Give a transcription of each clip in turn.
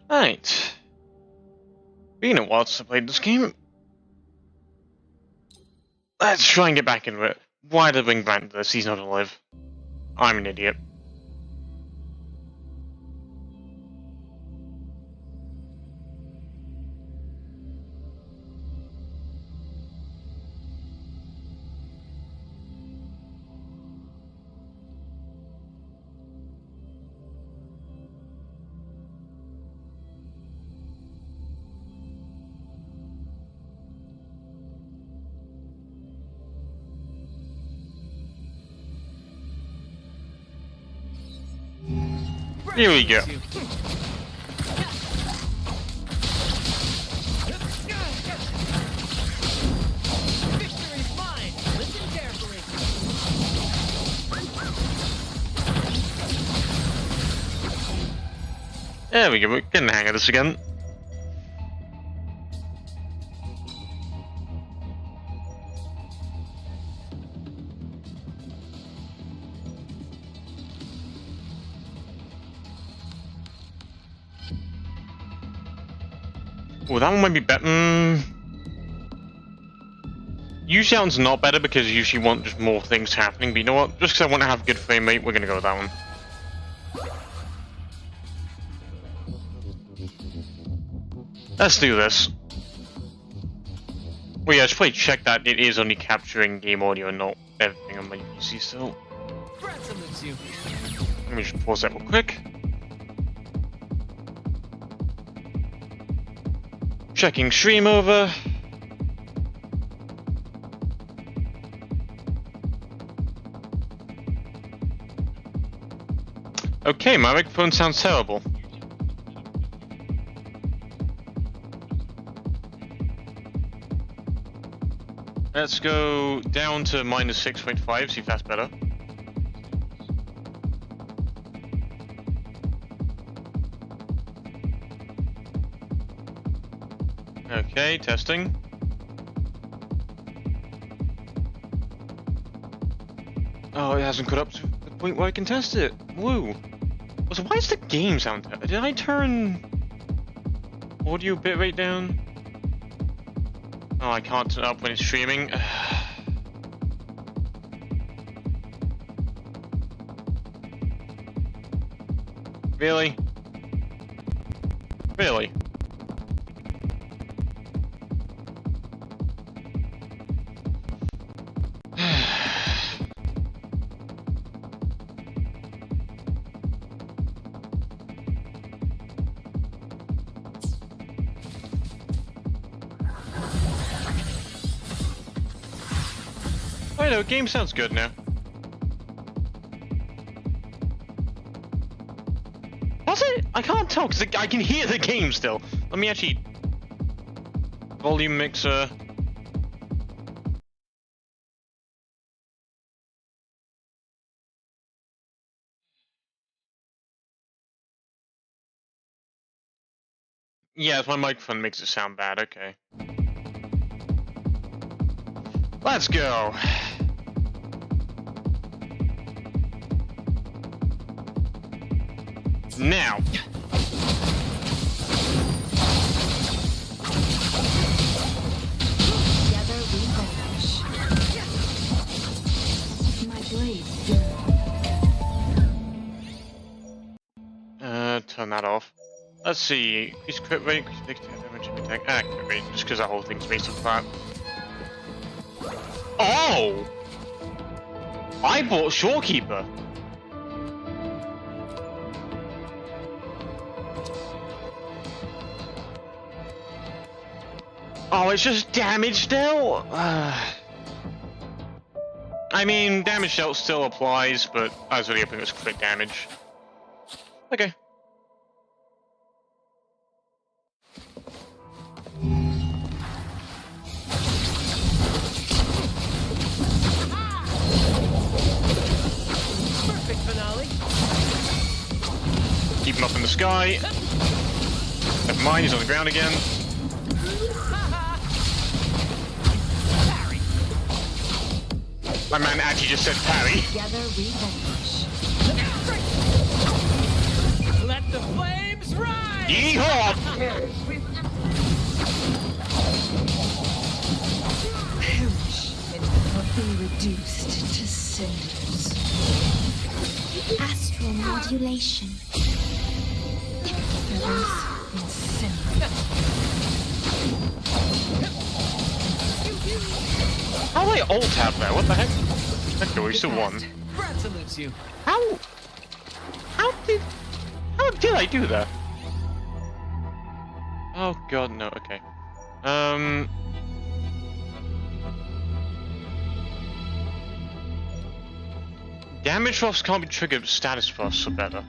Right. Been a while since I played this game. Let's try and get back into it. Why did I bring Brant to this? He's not alive. I'm an idiot. Here we go. There we go, we're getting the hang of this again. Oh, that one might be better. Usually that one's not better because you usually want just more things happening, but you know what? Just because I want to have good frame rate, we're going to go with that one. Let's do this. Well, yeah, I should probably check that it is only capturing game audio and not everything on my PC still. Let me just pause that real quick. Checking stream over. Okay, my microphone sounds terrible. Let's go down to -6.5, see if that's better. Okay, testing. Oh, it hasn't got up to the point where I can test it. Woo! So why does the game sound terrible? Did I turn audio bitrate down? Oh, I can't turn it up when it's streaming. Really? Really? I know, game sounds good now. Does it? I can't tell because I can hear the game still. Let me actually... Volume mixer. Yeah, my microphone makes it sound bad, okay. Let's go. Now. Together we vanish. My blade. Turn that off. Let's see. Increase crit rate, increase big damage, attack. Ah, crit rate, just because that whole thing's based on that. Oh! I bought Shorekeeper. Oh, it's just damage dealt? I mean, damage dealt still applies, but I was really hoping it was crit damage. Okay. Perfect finale. Keep him up in the sky. Never mind, he's on the ground again. My man actually just said parry. Together we vanish. Let the flames rise! Yeehaw! Perish and never be reduced to cinders. Astral modulation. Feathers and cinders. How do I alt tab there? What the heck? Okay, we still won. Brad salutes you. How did I do that? Oh god, no, okay. Damage buffs can't be triggered, but status buffs are better.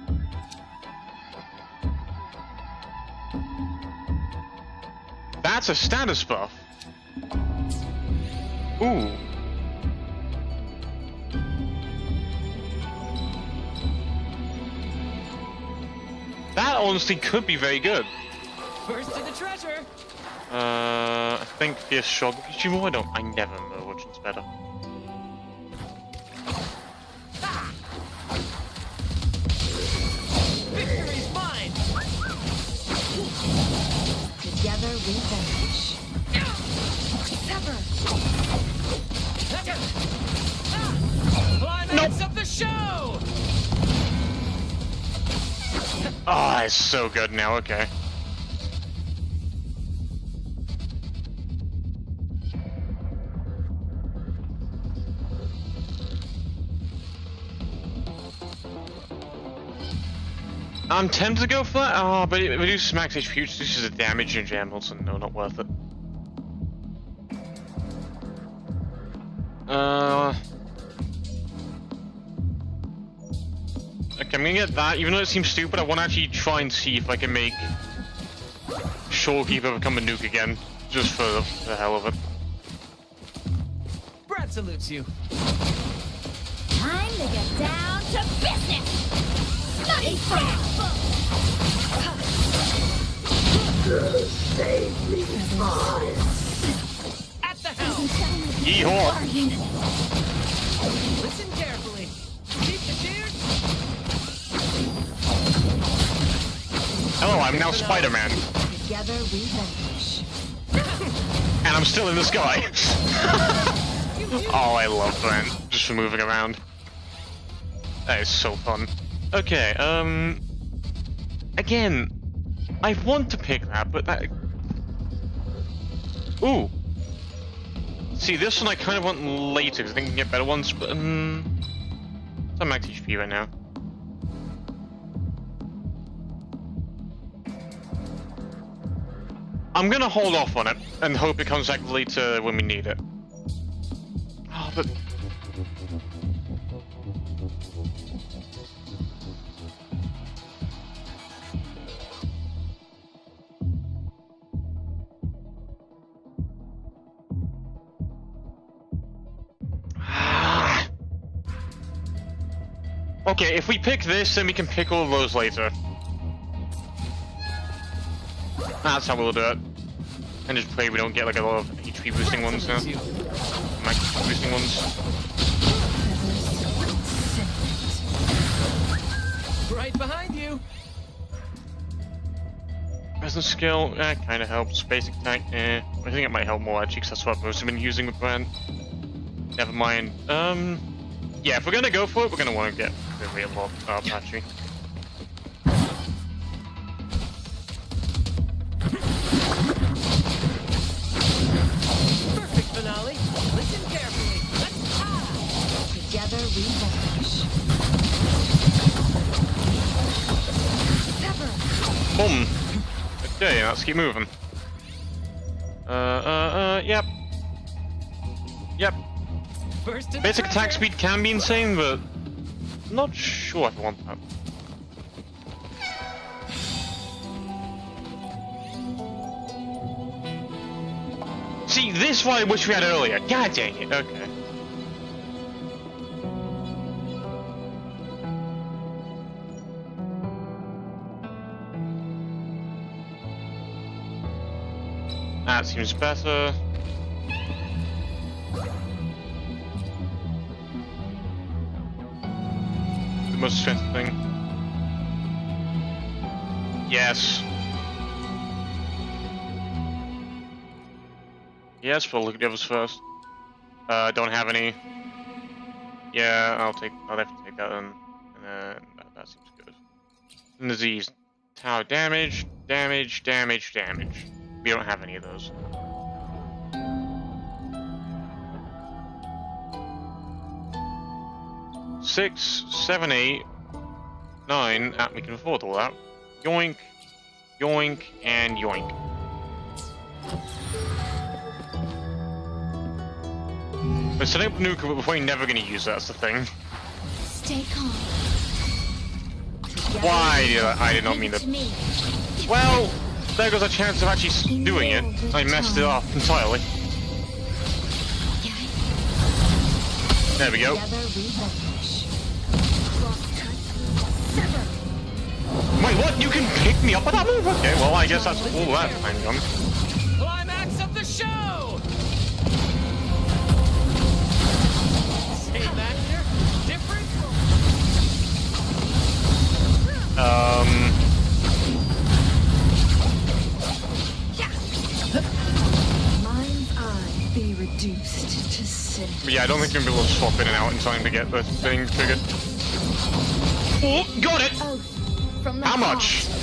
That's a status buff. Ooh. That honestly could be very good. First to the treasure. I think Fierce Shock. I never know which one's better. Victory's mine. Together we vanish. Sever. Climax of the show. Oh, it's so good now, okay. I'm tempted to go for that, but it reduces max HP, which reduces the damage in general, so no, not worth it. Okay, I'm gonna get that, even though it seems stupid, I want to actually try and see if I can make Shorekeeper become a nuke again, just for the hell of it. Brad salutes you. Time to get down to business. Bloody crap! At the helm. Yeehaw! Listen carefully. Keep the cheers. Hello, I'm now Spider-Man, Together we vanish. and I'm still in the sky. Oh, I love Brent, just for moving around. That is so fun. Okay, again, I want to pick that, but that... Ooh. See, this one I kind of want later, because I think I can get better ones, but, it's on max HP right now. I'm gonna hold off on it, and hope it comes back later when we need it. Oh, but... Okay, if we pick this, then we can pick all of those later. That's how we'll do it. And just pray we don't get like a lot of HP boosting ones now. Max boosting ones. Right behind you. Presence skill, kinda helps. Basic attack, I think it might help more actually, because that's what I've mostly been using with Brand. Never mind. Yeah, if we're gonna go for it, we're gonna want to get the real lot up actually. Perfect finale. Listen carefully. Together we vanish. Sever. Boom! Okay, let's keep moving. Yep. Yep. First to the Basic attack treasure. speed can be insane, but I'm not sure if I want that. See, this is what I wish we had earlier. God dang it, okay. That seems better. The most strength thing. Yes. Yes, but look at the others first. Don't have any. Yeah, I'll have to take that then. And then that seems good. Disease. Tower damage, damage, damage, damage. We don't have any of those. Six, 7, 8, 9. We can afford all that. Yoink, yoink, and yoink. We're setting up nuke, but we're probably never going to use that. That's the thing. Stay calm. Why I did not mean to. Well, there goes a chance of actually doing it. I messed it up entirely. There we go. Wait, what? You can pick me up with that move? Okay, well, I guess that's all that time gone. Climax of the show! Same actor, different. Mind's eye be reduced to sin. Yeah, I don't think you're gonna be able to swap in and out in time to get the thing triggered. Oh, got it! From the How much? heart.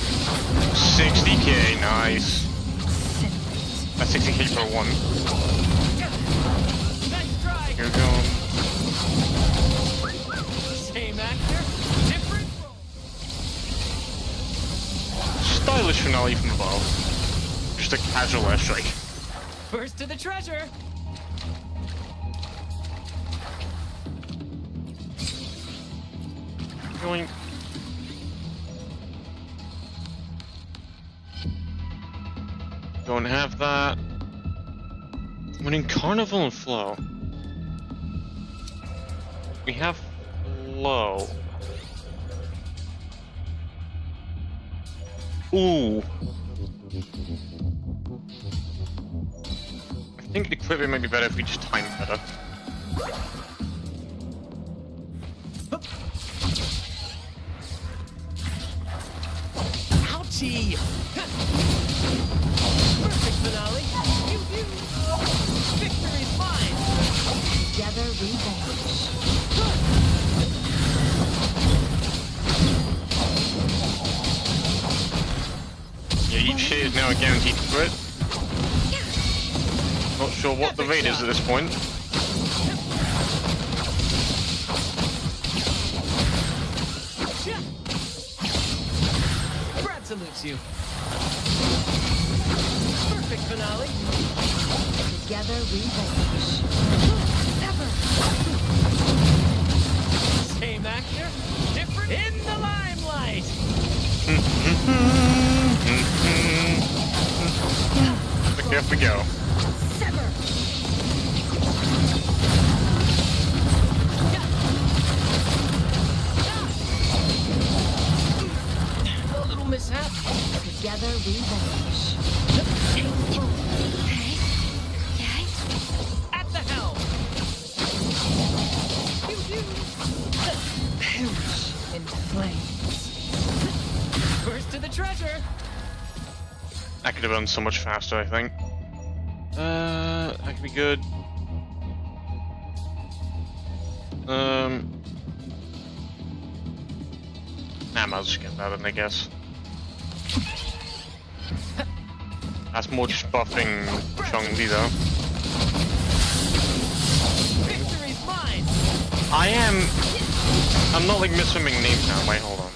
60k, nice. That's 60k for one. Nice try. Here we go. Same actor, different role. Stylish finale from above. Just a casual airstrike. First to the treasure. Going. Don't have that. Winning Carnival and Flow. We have Flow. Ooh. I think the equipment might be better if we just time it better. Ouchie! Perfect finale. Pew, pew. Victory's mine. Together we vanish. Yeah, each hit is now a guaranteed crit. Not sure what the rate is at this point. Brad salutes you. Perfect finale. Together we vanish. Same actor, different in the limelight. Okay, off we go. A little mishap. Together we vanish. At the helm. Pew, pew. Perish in flames. First to the treasure. That could have done so much faster, I think. That could be good. Nah, might as well just get that in, I guess. That's more just buffing Chong-Li though. Victory's mine. I'm not like misswiming names now. Wait, hold on.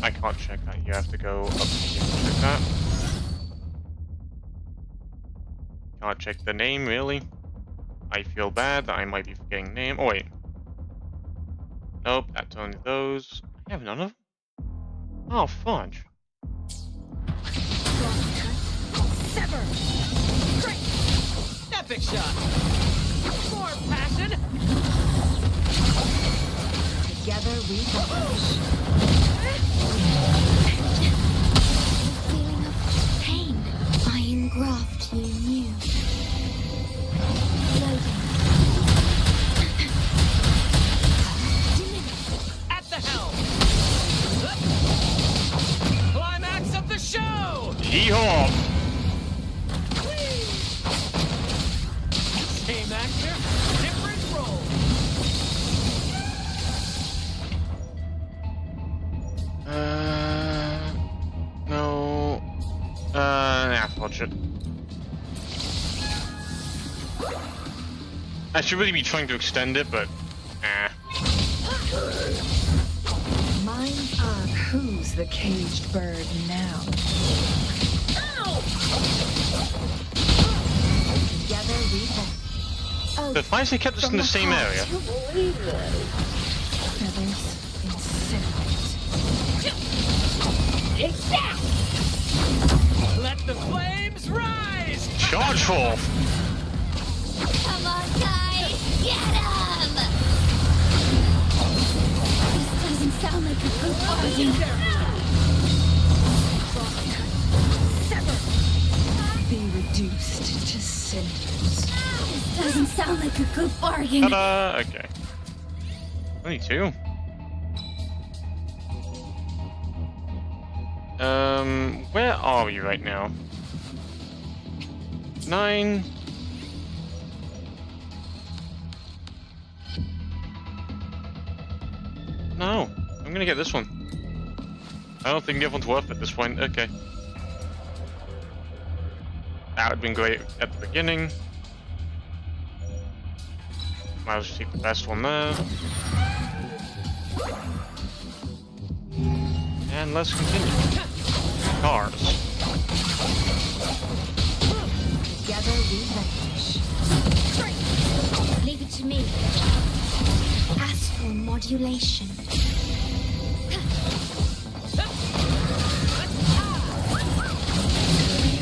I can't check that. You have to go up here to check that. Can't check the name, really. I feel bad that I might be forgetting name. Oh wait. Nope, that's only those. I have none of them? Oh, fudge. Sever. Great. Epic shot. More passion. Together we vanish. The feeling of pain I engraft you knew. Loading. At the helm. Climax of the show. Yeehaw! watch it. I should really be trying to extend it, but Minds up. Who's the caged bird now? Together we vanish. Oh, but why has he kept us from in the the same heart. area? Feathers incinerate. Let the flames rise! Charge forth! Come on, guys! Get him! This doesn't sound like a good bargain. Sever. Be reduced to cinders. This doesn't sound like a good bargain. Ta-da! Okay. Only 2. Where are we right now? 9. No, I'm gonna get this one. I don't think the other one's worth it at this point. Okay. That would've been great at the beginning. Might as well take the best one there. And let's continue. Cars. Together we vanish. Leave it to me. Astral modulation.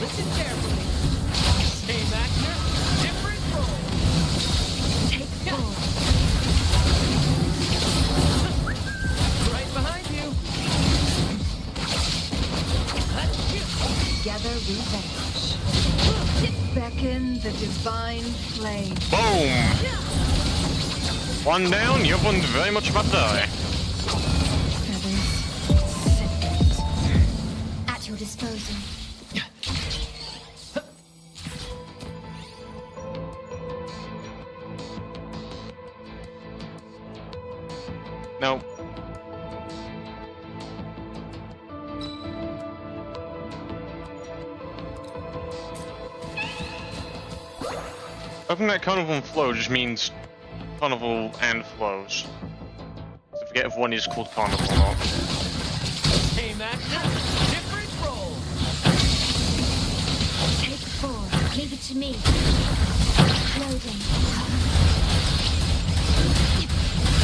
Listen carefully. Same actor, different role. Take forward. Right behind you. Together we vanish. Beckon the divine flame. Boom! One down, the other one's very much about to die. Feathers incinerate. At your disposal. No. Opening that carnival and flow just means carnival and flows. So forget if one is called carnival or not. Same actor, different role. Take forward. Leave it to me. Loading.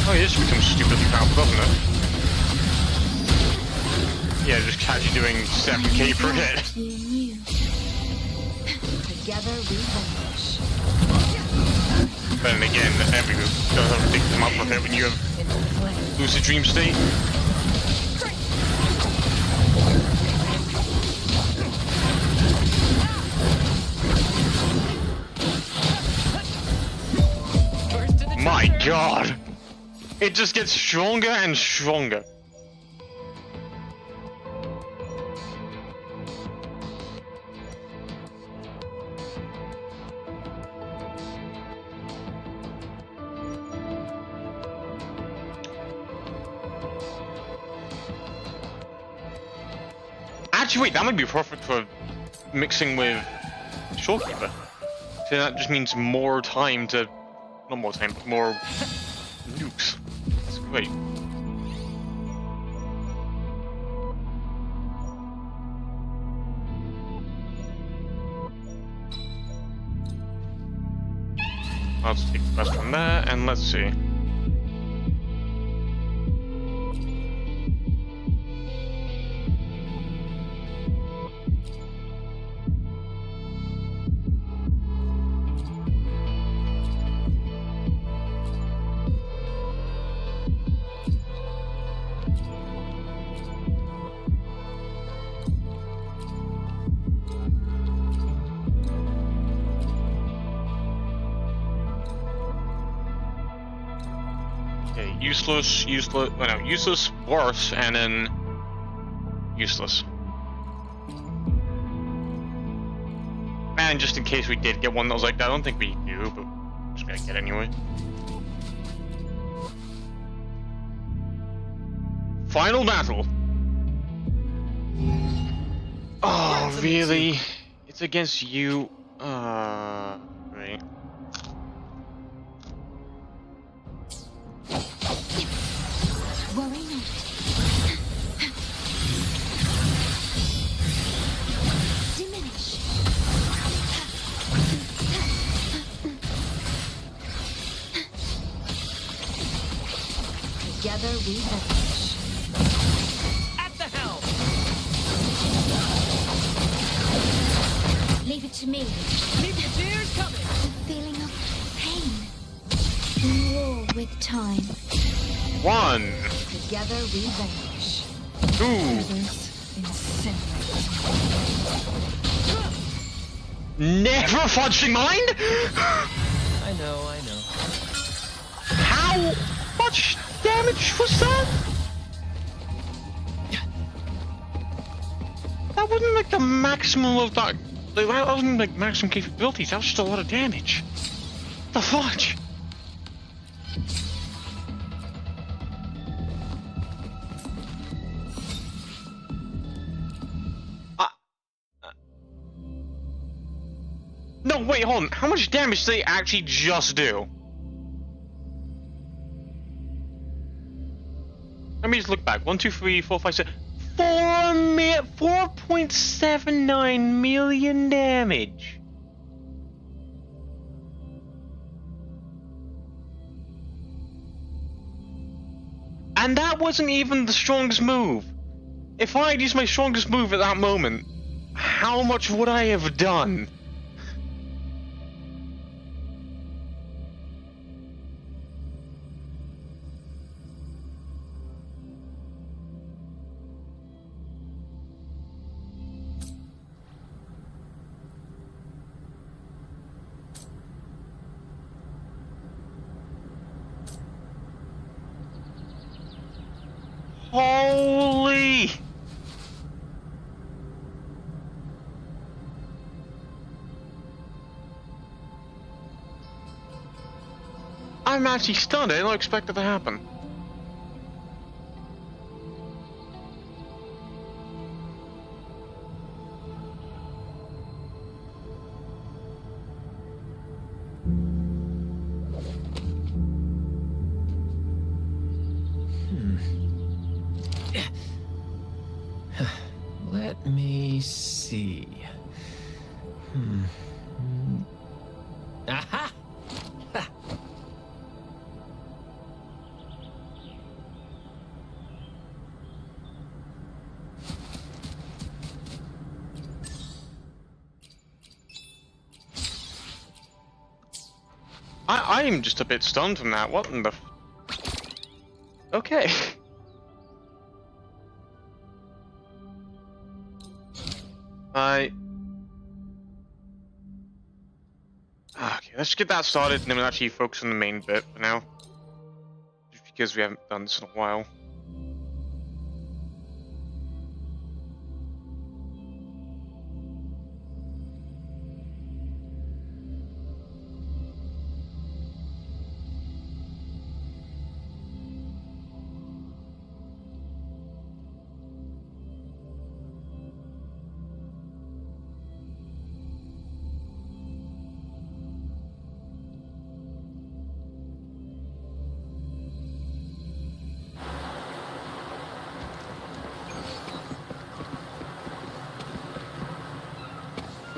Oh, this becomes stupidly powerful, doesn't it? Yeah, just casually doing 7k per hit. You knew. Together we vanish. But then again, every move does have a ridiculous amount of hit when you have In the flame. lucid dream state. First to the My trigger. god! It just gets stronger and stronger. Actually, wait, that might be perfect for mixing with Shortkeeper. So that just means more time to... Not more time, but more nukes. That's great. I'll just take the best from there, and let's see. Okay, useless, useless, worse, and then useless. And just in case we did get one that was like that, I don't think we do, but I'm just gonna get anyway. Final battle! Oh, really? It's against you. Right. Worry not. Diminish. Together we vanish. At the helm! Leave it to me. Keep your tears coming! The feeling of pain. War with time. 1, Together we vanish. 2. Others incinerate. Never fudging mind? I know. How much damage was that? That wasn't like the maximum of that. That wasn't like maximum capabilities. That was just a lot of damage. The fudge? No, wait, hold on. How much damage did they actually just do? Let me just look back. 1, 2, 3, 4, 5, 6. 4.79 million damage. And that wasn't even the strongest move. If I had used my strongest move at that moment, how much would I have done? Holy! I'm actually stunned. I didn't expect it to happen. Let me see. Aha! Ha. I am just a bit stunned from that. What in the... Okay. Okay, let's get that started and then we'll actually focus on the main bit for now. Just because we haven't done this in a while.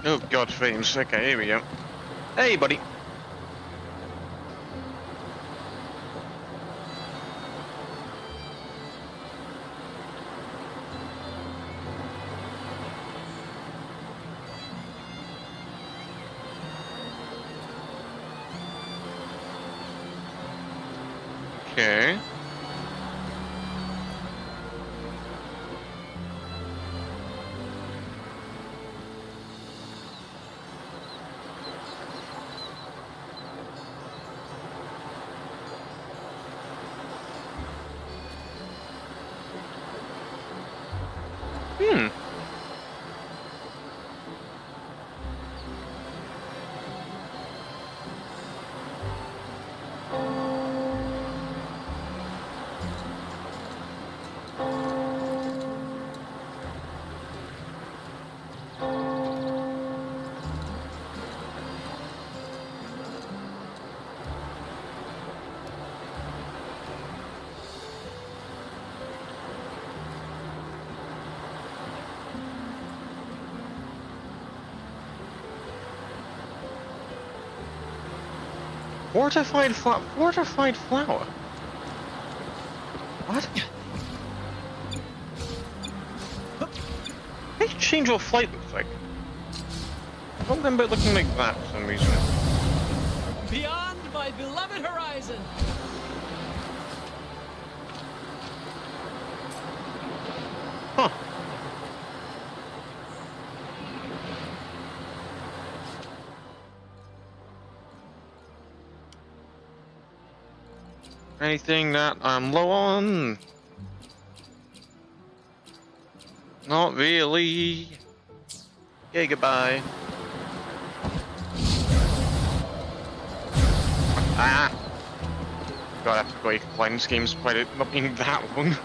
Oh god, frames. Okay, here we go. Hey, buddy. Okay. Fortified flower? What? They change what flight looks like. I don't remember it looking like that for some reason. Beyond my beloved horizon. Huh. Anything that I'm low on? Not really. Okay, goodbye. Ah! God, I have to go playing this game despite it not being that long.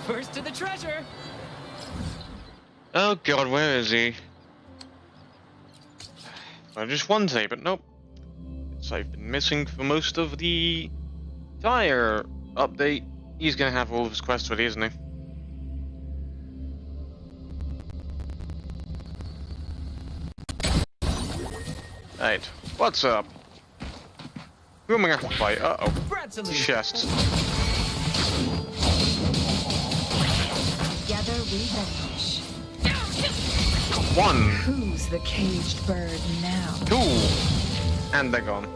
First to the treasure. Oh god, where is he? I just one day, but nope. So I've been missing for most of the entire update. He's gonna have all of his quests ready, isn't he? Right, what's up? Who am I gonna have to fight? Uh-oh. Brad salute. Chests. Together we vanish. One, Who's the caged bird now? two, and they're gone.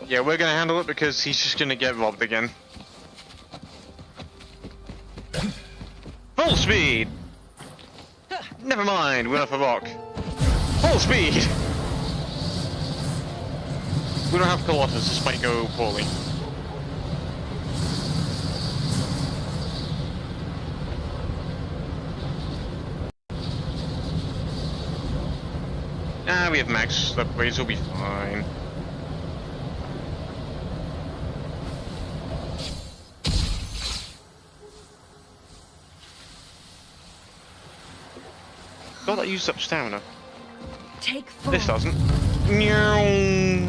Yeah, we're gonna handle it because he's just gonna get robbed again. Full speed! Never mind, we're off a rock. Full speed! We don't have Colossus, this might go poorly. Ah, we have max upgrades, we'll be fine. God, that used up stamina. Take full. This doesn't. Meow.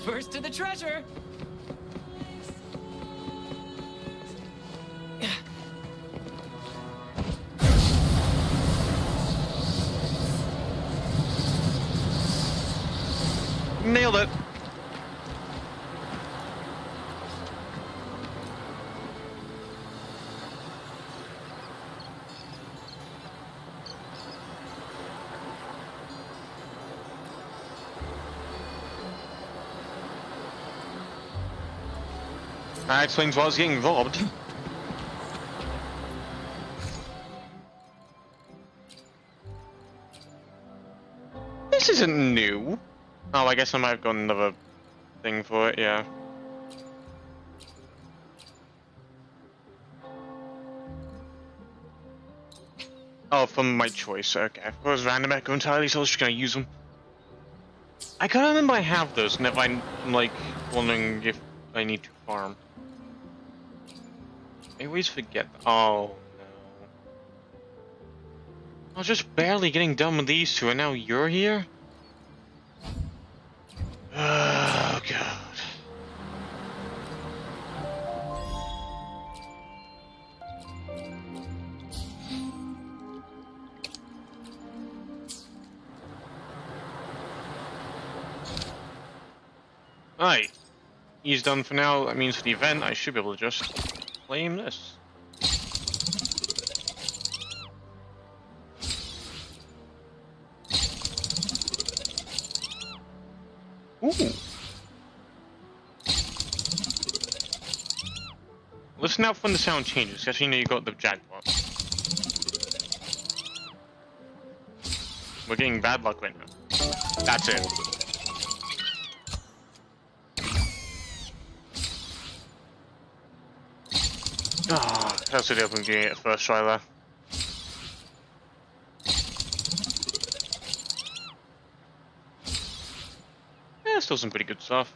First to the treasure. Nailed it. That explains why I was getting robbed. This isn't new. Oh, I guess I might have got another thing for it, yeah. Oh, from my choice, okay. If it was random echo entirely, so I was just gonna use them. I can't remember I have those, and if I'm, like, wondering if I need to farm. I always forget. Oh, no. I was just barely getting done with these two, and now you're here? Oh, God. Right. He's done for now. That means for the event, I should be able to just claim this. Ooh. listen out when the sound changes, because you know you got the jackpot. We're getting bad luck right now. That's it. Ah, that's the open game at first try there. Yeah, still some pretty good stuff.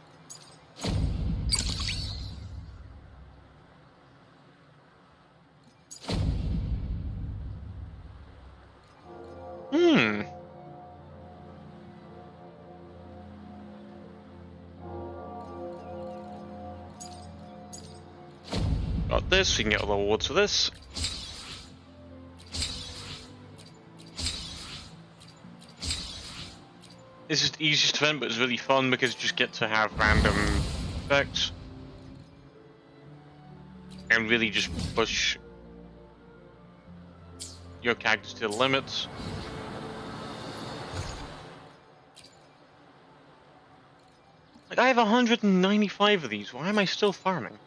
Got this, we can get all the awards for this. This is the easiest event, but it's really fun because you just get to have random effects. And really just push your characters to the limits. Like, I have 195 of these, why am I still farming?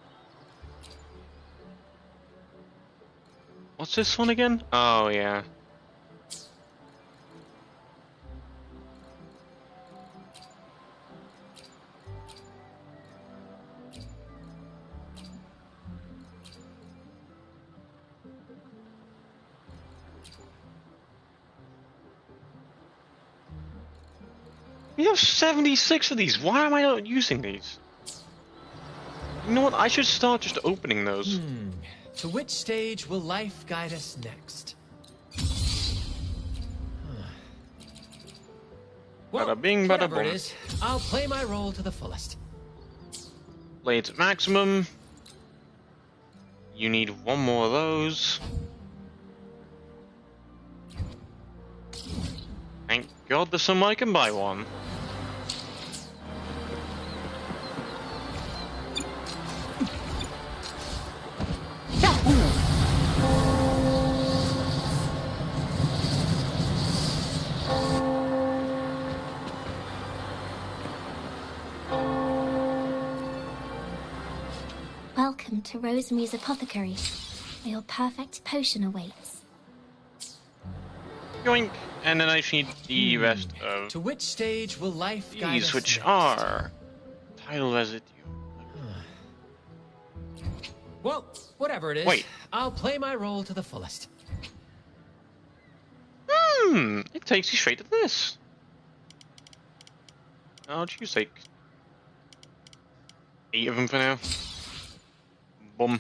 What's this one again? Oh, yeah. We have 76 of these. Why am I not using these? You know what? I should start just opening those. To which stage will life guide us next? Well, Bada bing, bada whatever boom. it is, I'll play my role to the fullest. Blades at maximum. You need one more of those. Thank God there's some I can buy one. Welcome to Rosemary's Apothecary, where your perfect potion awaits. Yoink. And then I just need the rest of To which stage will life guide these, us which next? are title residue. Well, whatever it is, Wait. I'll play my role to the fullest. It takes you straight to this. I'll choose like 8 of them for now. Boom.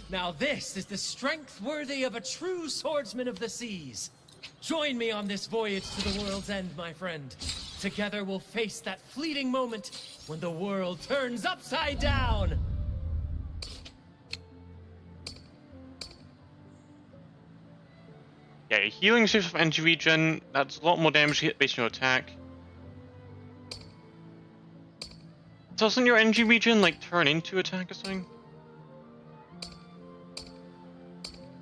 Now this is the strength worthy of a true swordsman of the seas. Join me on this voyage to the world's end, my friend. Together we'll face that fleeting moment when the world turns upside down. Yeah, healing shift of energy regen, that's a lot more damage hit based on your attack. Doesn't your energy regen like turn into attack or something?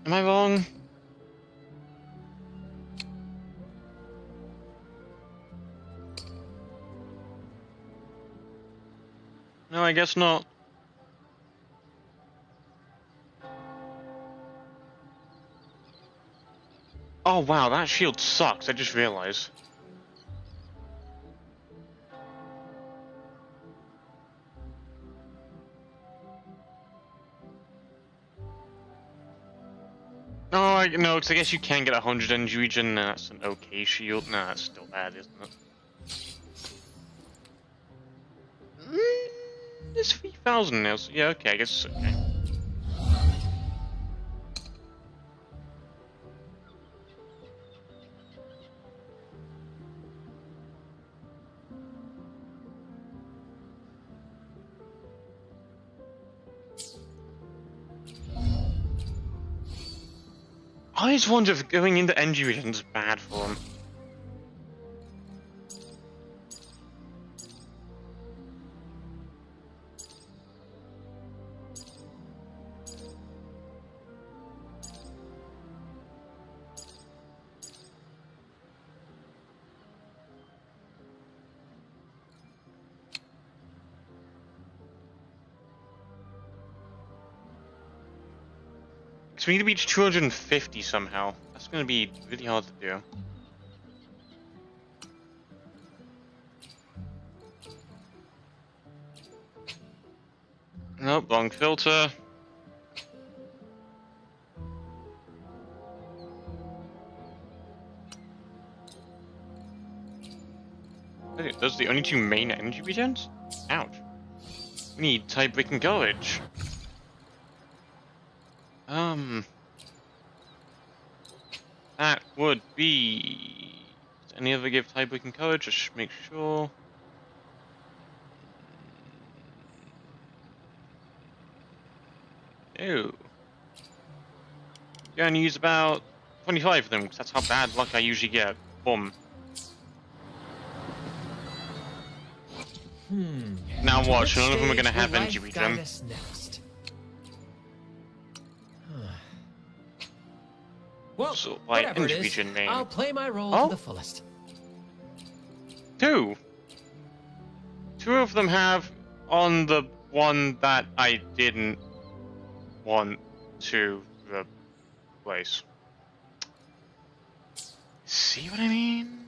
Am I wrong? No, I guess not. Oh wow, that shield sucks, I just realized. Oh, no, because I guess you can get 100 energy regen, and that's an okay shield. No, that's still bad, isn't it? It's 3,000 now, so yeah, okay, I guess it's okay. I just wonder if going into energy regen is bad for him. So we need to reach 250 somehow. That's gonna be really hard to do. Nope, wrong filter. Wait, those are the only two main energy regens? Ouch. We need tie-breaking courage. That would be... Does any other give tie-breaking courage? Just make sure. Ew. You're gonna use about 25 of them, because that's how bad luck I usually get. Boom. Now watch, none of them are gonna have energy regen. Next. Well, So, like, whatever it energy is, regen name. I'll play my role Oh? to the fullest. Two of them have on the one that I didn't want to replace. See what I mean?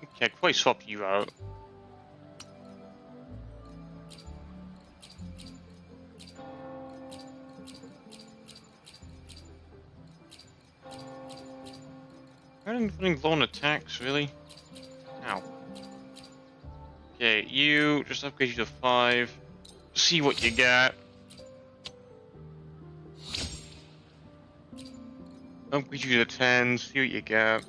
Okay, I could probably swap you out. I don't think lone attacks, really. Ow. Okay, you just upgrade you to 5. See what you got. Upgrade you to 10. See what you got.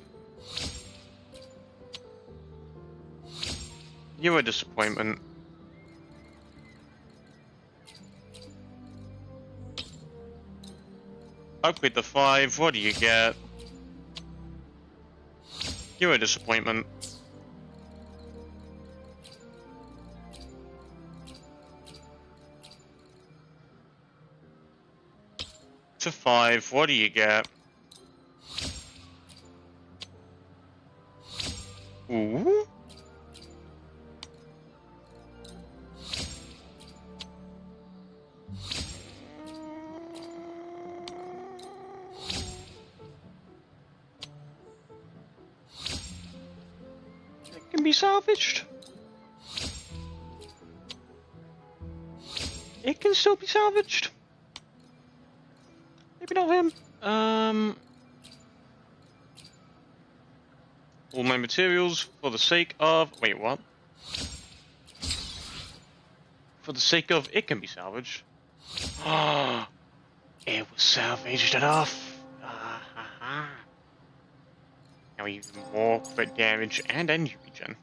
You're a disappointment. Upgrade to 5. What do you get? You're a disappointment. To 5, what do you get? Ooh? It can be salvaged. It can still be salvaged. Maybe not him. All my materials for the sake of... Wait, what? For the sake of it can be salvaged. Ah, it was salvaged enough. Now even more crit damage and energy regen.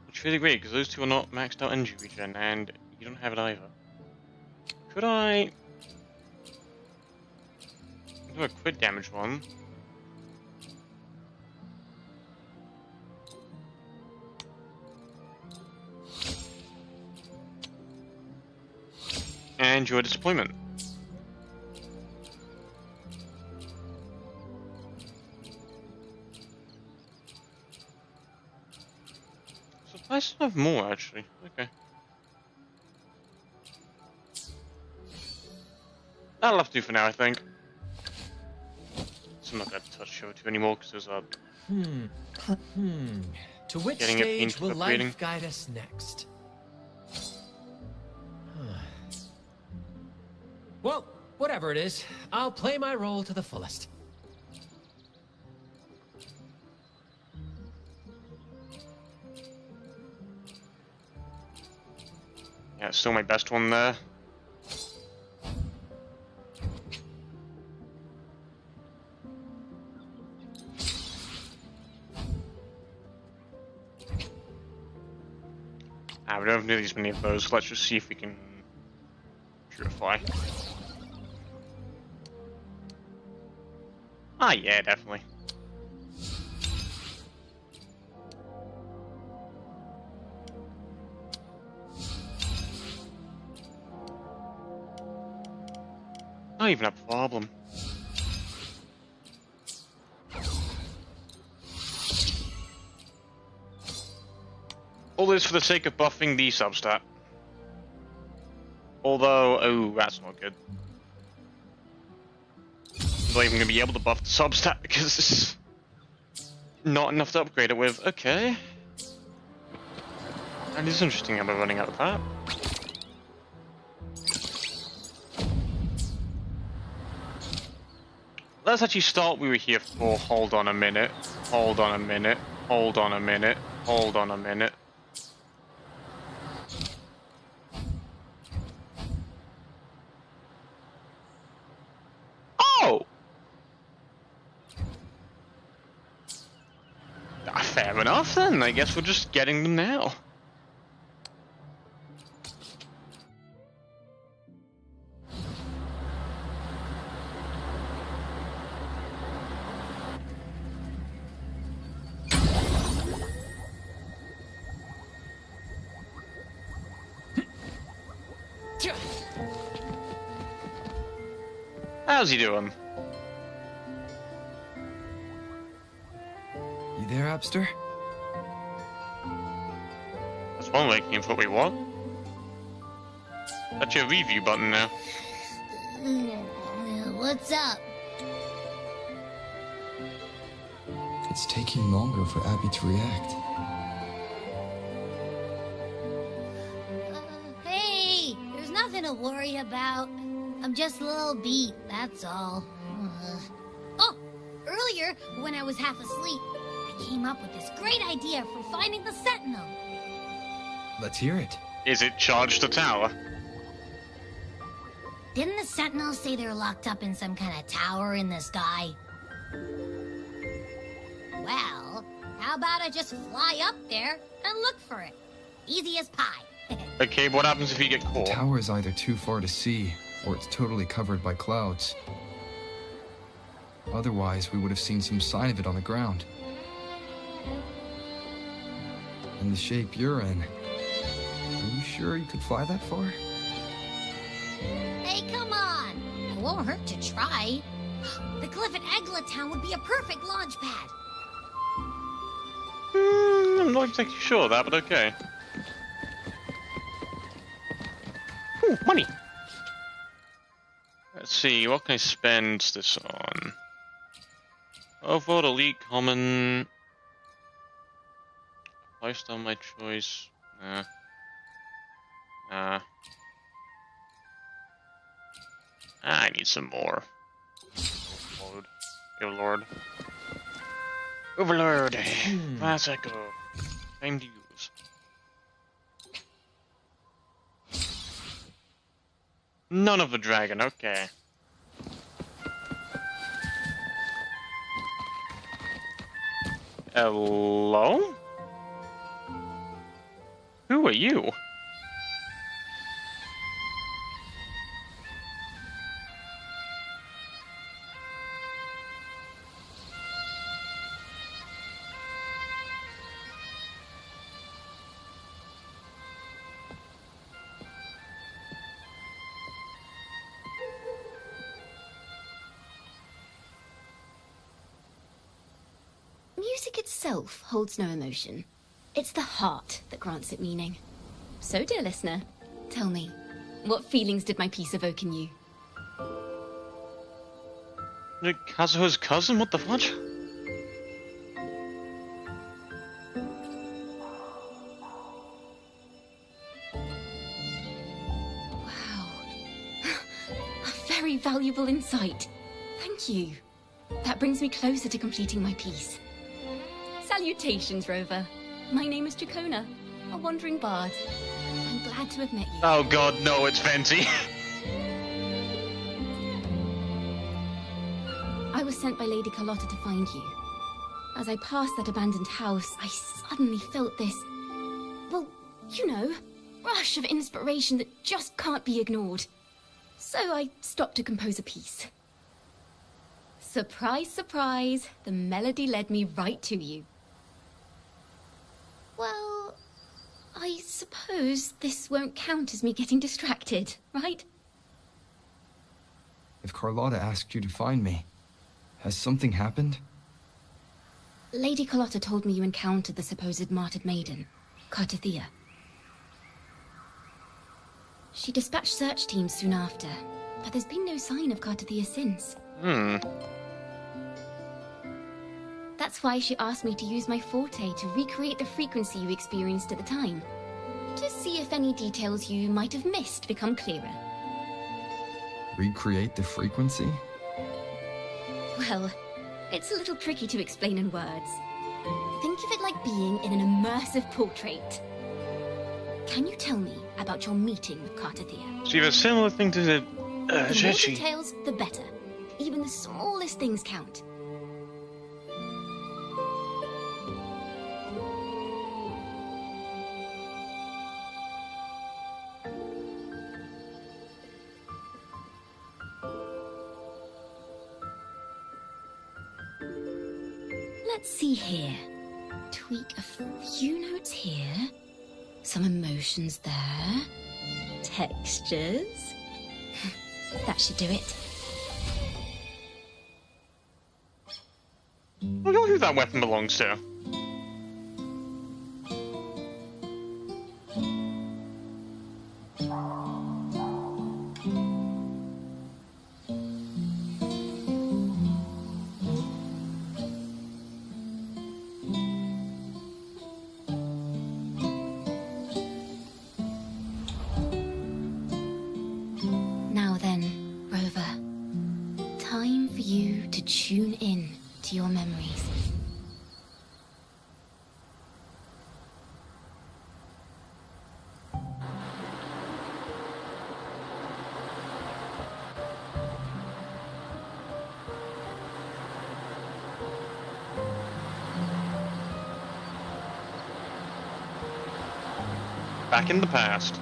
Which is really great, because those two are not maxed out energy regen, and you don't have it either. Could I... do a crit damage one? And your disappointment. So I still have more actually. Okay. That'll have to do for now, I think. So I'm not going to touch show 2 anymore because there's a... To which Getting it stage into will upgrading. life guide us next? Well, whatever it is, I'll play my role to the fullest. Yeah, it's still my best one there. We don't have nearly as many of those. Let's just see if we can purify. Ah, yeah, definitely. I even have a problem. All this for the sake of buffing the substat. Although, oh, that's not good. I'm not even going to be able to buff the substat because it's not enough to upgrade it with. Okay. And it's interesting how we're running out of that. Let's actually start where we were here for. Hold on a minute. Hold on a minute. Hold on a minute. Hold on a minute. Oh! Fair enough then. I guess we're just getting them now. How's he doing? You there, Abster? That's one way came for what we want. That's your review button now. What's up? It's taking longer for Abby to react. Hey, there's nothing to worry about. I'm just a little beat, that's all. Oh, earlier, when I was half asleep, I came up with this great idea for finding the Sentinel. Let's hear it. Is it charged the tower? Didn't the Sentinel say they're locked up in some kind of tower in the sky? Well, how about I just fly up there and look for it? Easy as pie. Okay, what happens if you get The caught? tower is either too far to see, or it's totally covered by clouds. Otherwise, we would have seen some sign of it on the ground. In the shape you're in, are you sure you could fly that far? Hey, come on! It won't hurt to try. The cliff at Eglet Town would be a perfect launch pad. I'm not exactly sure of that, but okay. Ooh, money! Let's see, what can I spend this on? Overall, elite, common... Lifestyle, my choice. Nah. Nah. I need some more. Lord. Overlord. Overlord! Let's go. Time to use. None of the dragon, okay. Hello? Who are you? Music itself holds no emotion. It's the heart that grants it meaning. So, dear listener, tell me, what feelings did my piece evoke in you? Kazuha's cousin? What the fudge? Wow. A very valuable insight. Thank you. That brings me closer to completing my piece. Salutations, Rover. My name is Dracona, a wandering bard. I'm glad to have met you. Oh god, no, it's Venti. I was sent by Lady Carlotta to find you. As I passed that abandoned house, I suddenly felt this, well, you know, rush of inspiration that just can't be ignored. So I stopped to compose a piece. Surprise, surprise, the melody led me right to you. Well, I suppose this won't count as me getting distracted, right? if Carlotta asked you to find me, has something happened? Lady Carlotta told me you encountered the supposed martyred maiden, Cartathea. She dispatched search teams soon after, but there's been no sign of Cartathea since. That's why she asked me to use my forte to recreate the frequency you experienced at the time, to see if any details you might have missed become clearer. Recreate the frequency? Well, it's a little tricky to explain in words. Think of it like being in an immersive portrait. Can you tell me about your meeting with Cartathea? So you have a similar thing to the The more Jechi. details, the better. Even the smallest things count. Let's see here. Tweak a few notes here. Some emotions there. Textures. That should do it. Look at who that weapon belongs to. Now then, Rover. Time for you to tune in to your memories. Back in the past.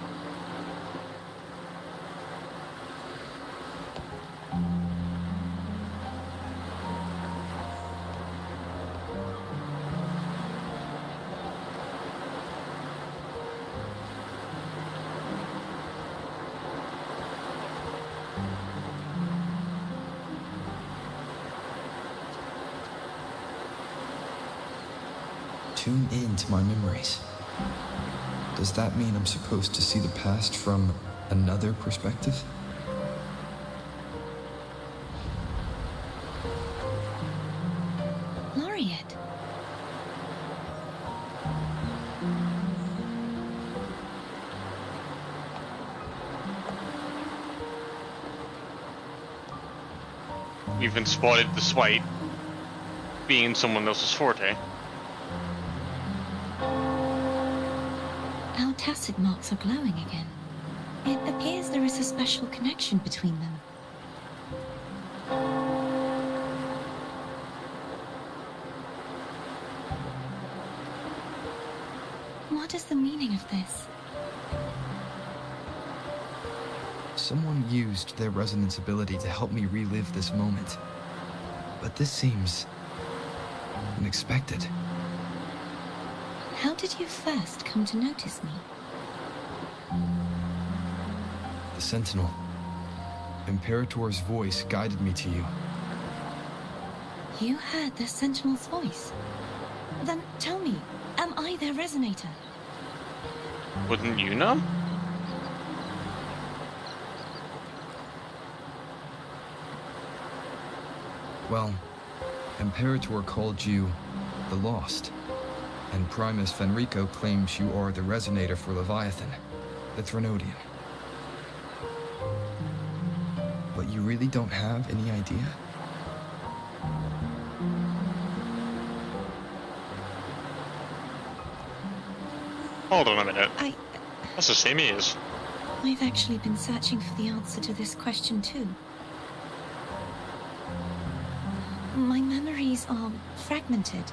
Tune in to my memories. Does that mean I'm supposed to see the past from another perspective? Laureate. We've been spotted despite being someone else's forte. Our tacit marks are glowing again. It appears there is a special connection between them. What is the meaning of this? Someone used their resonance ability to help me relive this moment. But this seems unexpected. How did you first come to notice me? The Sentinel. Imperator's voice guided me to you. You heard the Sentinel's voice? Then tell me, am I their resonator? Wouldn't you know? Well, Imperator called you the Lost. And Primus Fenrico claims you are the resonator for Leviathan, the Threnodian. But you really don't have any idea? Hold on a minute. I... That's the same ears. I've actually been searching for the answer to this question too. My memories are fragmented.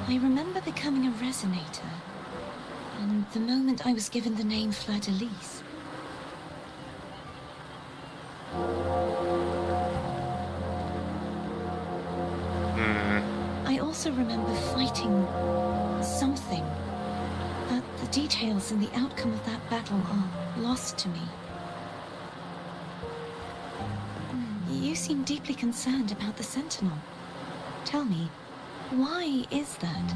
I remember becoming a resonator, and the moment I was given the name Fleur-de-Lis. I also remember fighting something, but the details and the outcome of that battle are lost to me. you seem deeply concerned about the Sentinel. Tell me, why is that?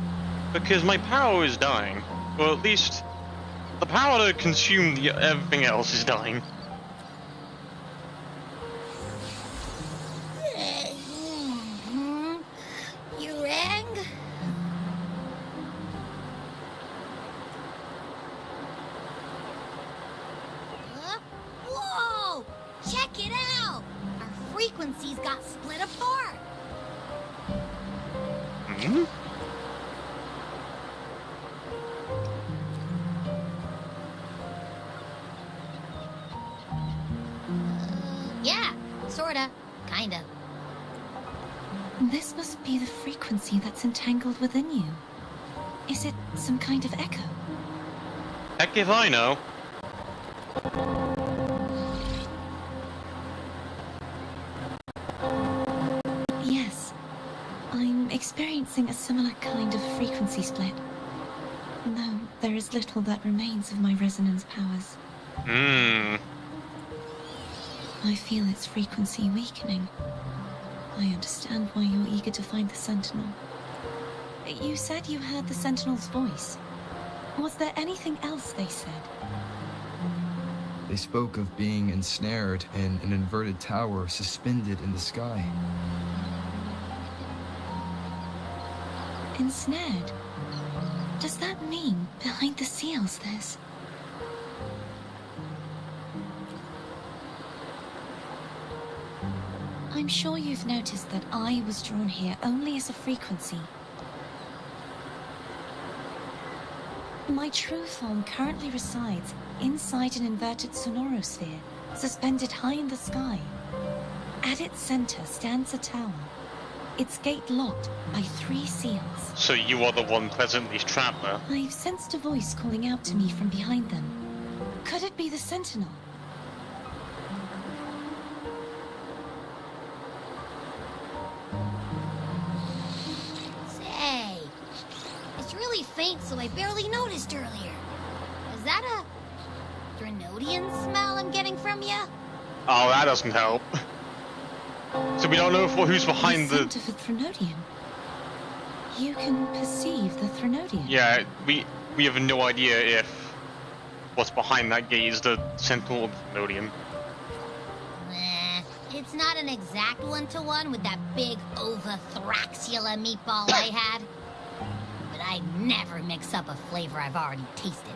Because my power is dying. Or at least, the power to consume everything else is dying. You rang? Whoa! Check it out! Our frequencies got split apart. Hmm? Yeah, sorta. Kinda. This must be the frequency that's entangled within you. Is it some kind of echo? Heck if I know. Yes. I'm experiencing a similar kind of frequency split. Though there is little that remains of my resonance powers. Hmm. I feel its frequency weakening. I understand why you're eager to find the Sentinel. You said you heard the Sentinel's voice. Was there anything else they said? They spoke of being ensnared in an inverted tower suspended in the sky. Ensnared? Does that mean behind the seals there's... I'm sure you've noticed that I was drawn here only as a frequency. My true form currently resides inside an inverted sonorosphere, suspended high in the sky. At its center stands a tower, its gate locked by 3 seals. So you are the one presently trapped there. I've sensed a voice calling out to me from behind them. Could it be the Sentinel? Say, it's really faint, so I barely noticed earlier. Is that a Drenodian smell I'm getting from you? Oh, that doesn't help. So we don't know who's behind The the... scent of a Threnodian. You can perceive the Threnodian. Yeah, we have no idea if what's behind that gate is the Sentinel of the Rinodian. It's not an exact one-to-one with that big Ovathraxula meatball I had. But I never mix up a flavor I've already tasted.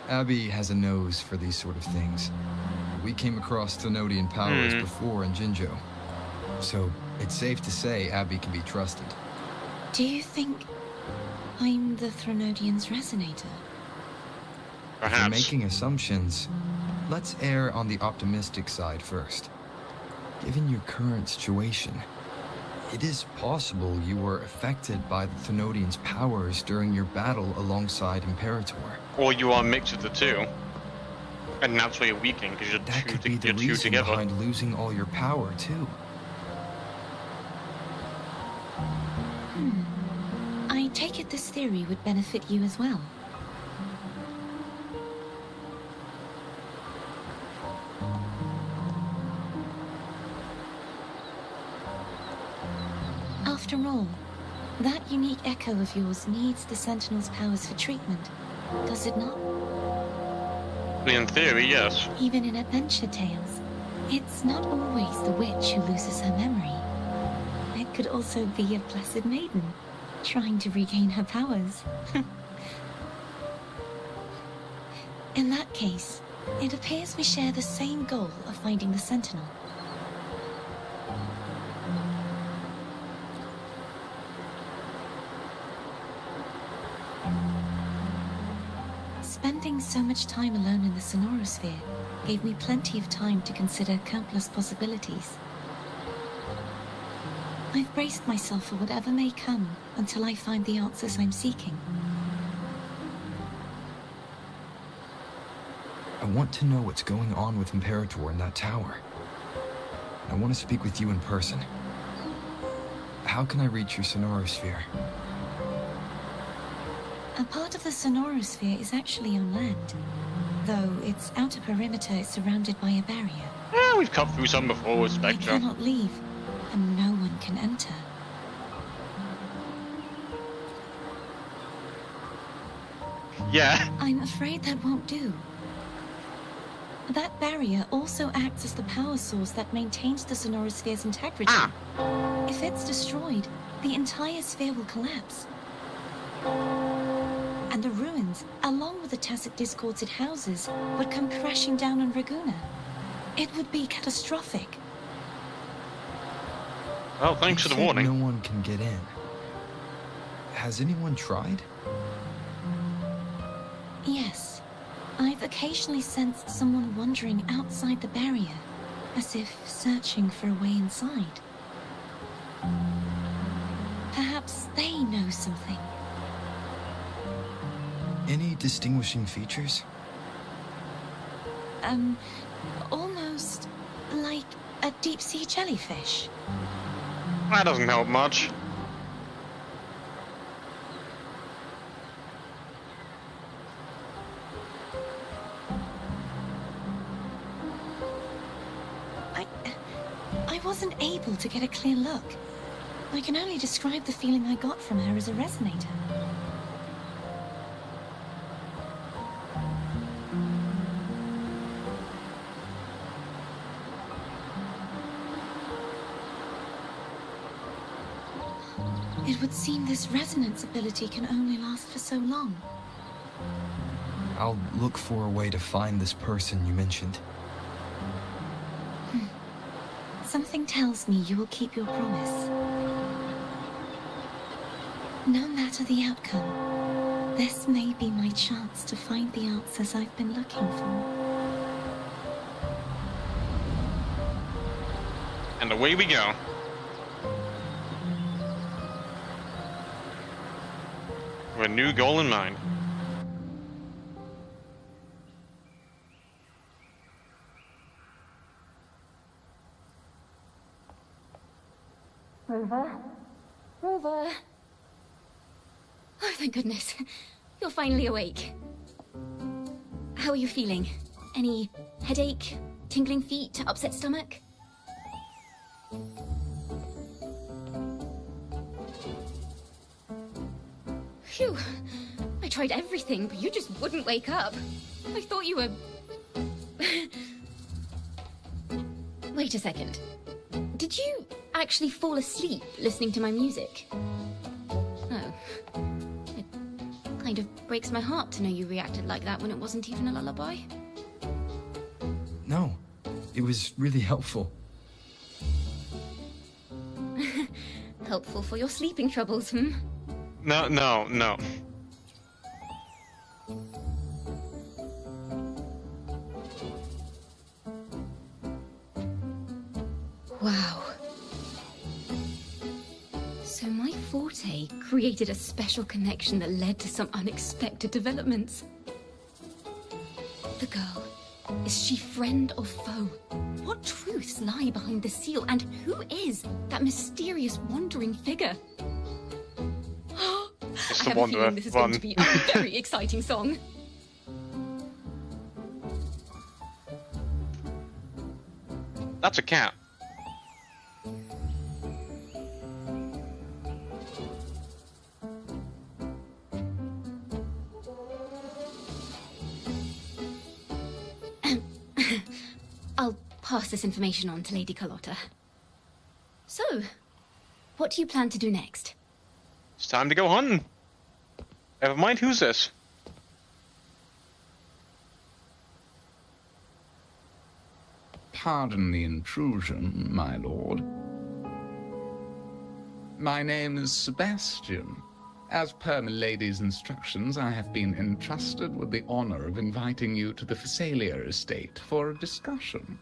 Abby has a nose for these sort of things. We came across Threnodian powers before in Jinjo. So it's safe to say Abby can be trusted. Do you think I'm the Threnodian's resonator? If you're Perhaps. making assumptions, let's err on the optimistic side first. Given your current situation, it is possible you were affected by the Threnodian's powers during your battle alongside Imperator. Or you are a mix of the two. And that's why you're weakening, because you're That could be you're the two reason together. behind losing all your power, too. I take it this theory would benefit you as well. After all, that unique echo of yours needs the Sentinel's powers for treatment, does it not? In theory, yes. Even in adventure tales, it's not always the witch who loses her memory. It could also be a blessed maiden, trying to regain her powers. In that case, it appears we share the same goal of finding the Sentinel. Spending so much time alone in the sonorosphere gave me plenty of time to consider countless possibilities. I've braced myself for whatever may come until I find the answers I'm seeking. I want to know what's going on with Imperator in that tower. I want to speak with you in person. How can I reach your sonorosphere? A part of the sonorosphere is actually on land, though its outer perimeter is surrounded by a barrier. Yeah, we've cut through some before with I Spectra. cannot leave, and no one can enter. Yeah. I'm afraid that won't do. That barrier also acts as the power source that maintains the Sonorosphere's integrity. If it's destroyed, the entire sphere will collapse. And the ruins, along with the tacit discords it houses, would come crashing down on Raguna. It would be catastrophic. Well, thanks for the warning. No one can get in. Has anyone tried? Yes. I've occasionally sensed someone wandering outside the barrier, as if searching for a way inside. Perhaps they know something. Any distinguishing features? Almost like a deep-sea jellyfish. That doesn't help much. I wasn't able to get a clear look. I can only describe the feeling I got from her as a resonator. It would seem this resonance ability can only last for so long. I'll look for a way to find this person you mentioned. Something tells me you will keep your promise. No matter the outcome, this may be my chance to find the answers I've been looking for. And away we go. With a new goal in mind. Rover? Rover? Oh, thank goodness. You're finally awake. How are you feeling? Any headache, tingling feet, upset stomach? Phew. I tried everything, but you just wouldn't wake up. I thought you were... Wait a second. Did you actually fall asleep listening to my music? Oh. It kind of breaks my heart to know you reacted like that when it wasn't even a lullaby. No, it was really helpful. Helpful for your sleeping troubles, hmm? No. Wow. So my forte created a special connection that led to some unexpected developments. The girl, is she friend or foe? What truths lie behind the seal, and who is that mysterious wandering figure? It's I the have a Wanderer. feeling this is going to be a very exciting song. That's a cat. I'll pass this information on to Lady Carlotta. So, what do you plan to do next? It's time to go hunting. Never mind, who's this? Pardon the intrusion, my lord. My name is Sebastian. As per milady's instructions, I have been entrusted with the honor of inviting you to the Phasalia estate for a discussion.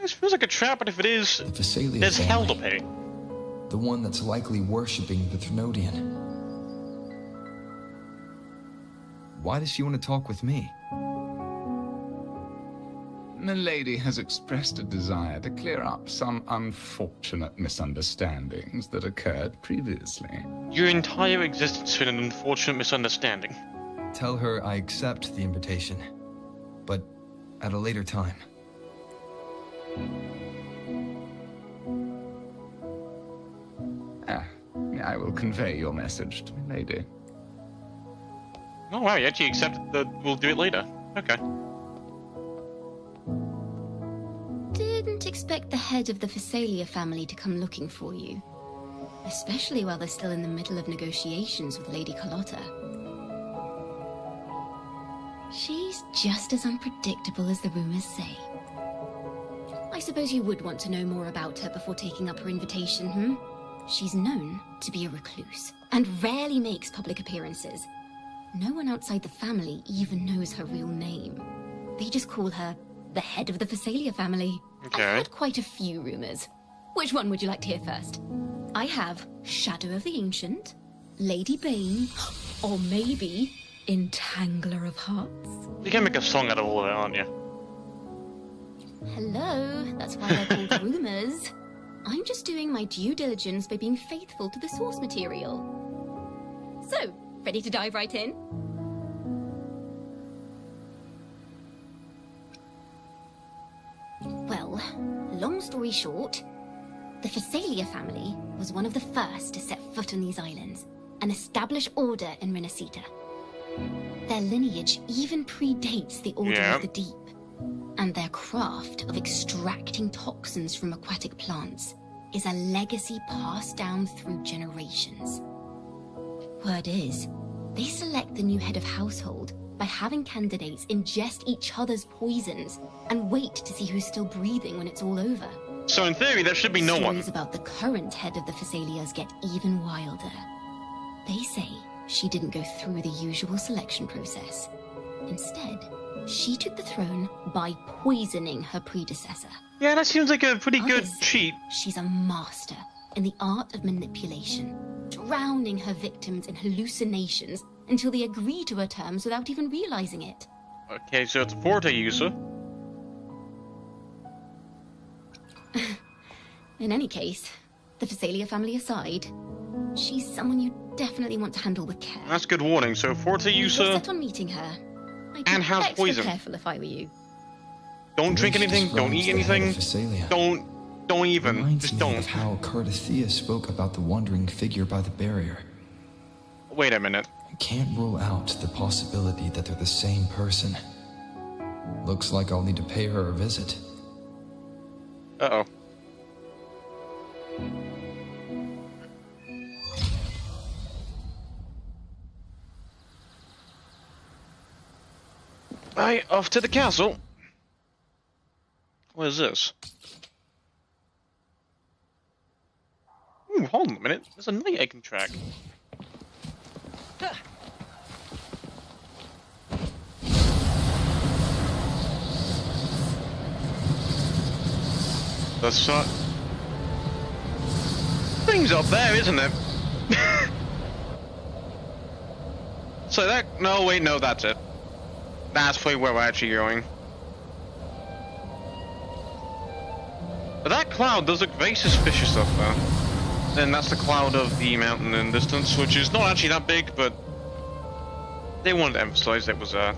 This feels like a trap, but if it is, The Phasalia there's hell to family. pay. The one that's likely worshipping the Thrunodian. Why does she want to talk with me? Milady has expressed a desire to clear up some unfortunate misunderstandings that occurred previously. Your entire existence has been an unfortunate misunderstanding. Tell her I accept the invitation, but at a later time. I will convey your message to my lady. Oh wow, you actually accepted that we'll do it later. Okay. Didn't expect the head of the Phasalia family to come looking for you. Especially while they're still in the middle of negotiations with Lady Carlotta. She's just as unpredictable as the rumors say. I suppose you would want to know more about her before taking up her invitation, hmm? She's known to be a recluse, and rarely makes public appearances. No one outside the family even knows her real name. They just call her the head of the Phasalia family. Okay. I've heard quite a few rumors. Which one would you like to hear first? I have Shadow of the Ancient, Lady Bane, or maybe Entangler of Hearts. You can make a song out of all of it, aren't you? Hello, that's why they're called rumors. I'm just doing my due diligence by being faithful to the source material. So, ready to dive right in? Well, long story short, the Phasalia family was one of the first to set foot on these islands and establish order in Rinascita. Their lineage even predates the Order of the Deep, and their craft of extracting toxins from aquatic plants is a legacy passed down through generations. Word is, they select the new head of household by having candidates ingest each other's poisons and wait to see who's still breathing when it's all over. So in theory, there should be no one. Stories about the current head of the Phasalias get even wilder. They say she didn't go through the usual selection process. Instead, she took the throne by poisoning her predecessor. Yeah, that seems like a pretty good Others say cheat. She's a master in the art of manipulation, drowning her victims in hallucinations until they agree to her terms without even realizing it. Okay, so it's a Forte user. In any case, the Phasalia family aside, she's someone you definitely want to handle with care. That's good warning. So Forte If you're user, set on meeting her, I'd be and has extra poison. careful if I were you. don't drink anything, don't eat anything, don't even, Reminds just me don't. of how Cardathea spoke about the wandering figure by the barrier. Wait a minute. I can't rule out the possibility that they're the same person. Looks like I'll need to pay her a visit. Uh-oh. Right, off to the castle. What is this? Ooh, hold on a minute. There's a knight I can track. The sun. Thing's up there, isn't it? So that. No, wait, no, that's it. That's probably where we're actually going. But that cloud does look very suspicious up there. Then that's the cloud of the mountain in distance, which is not actually that big, but they wanted to emphasize it was there.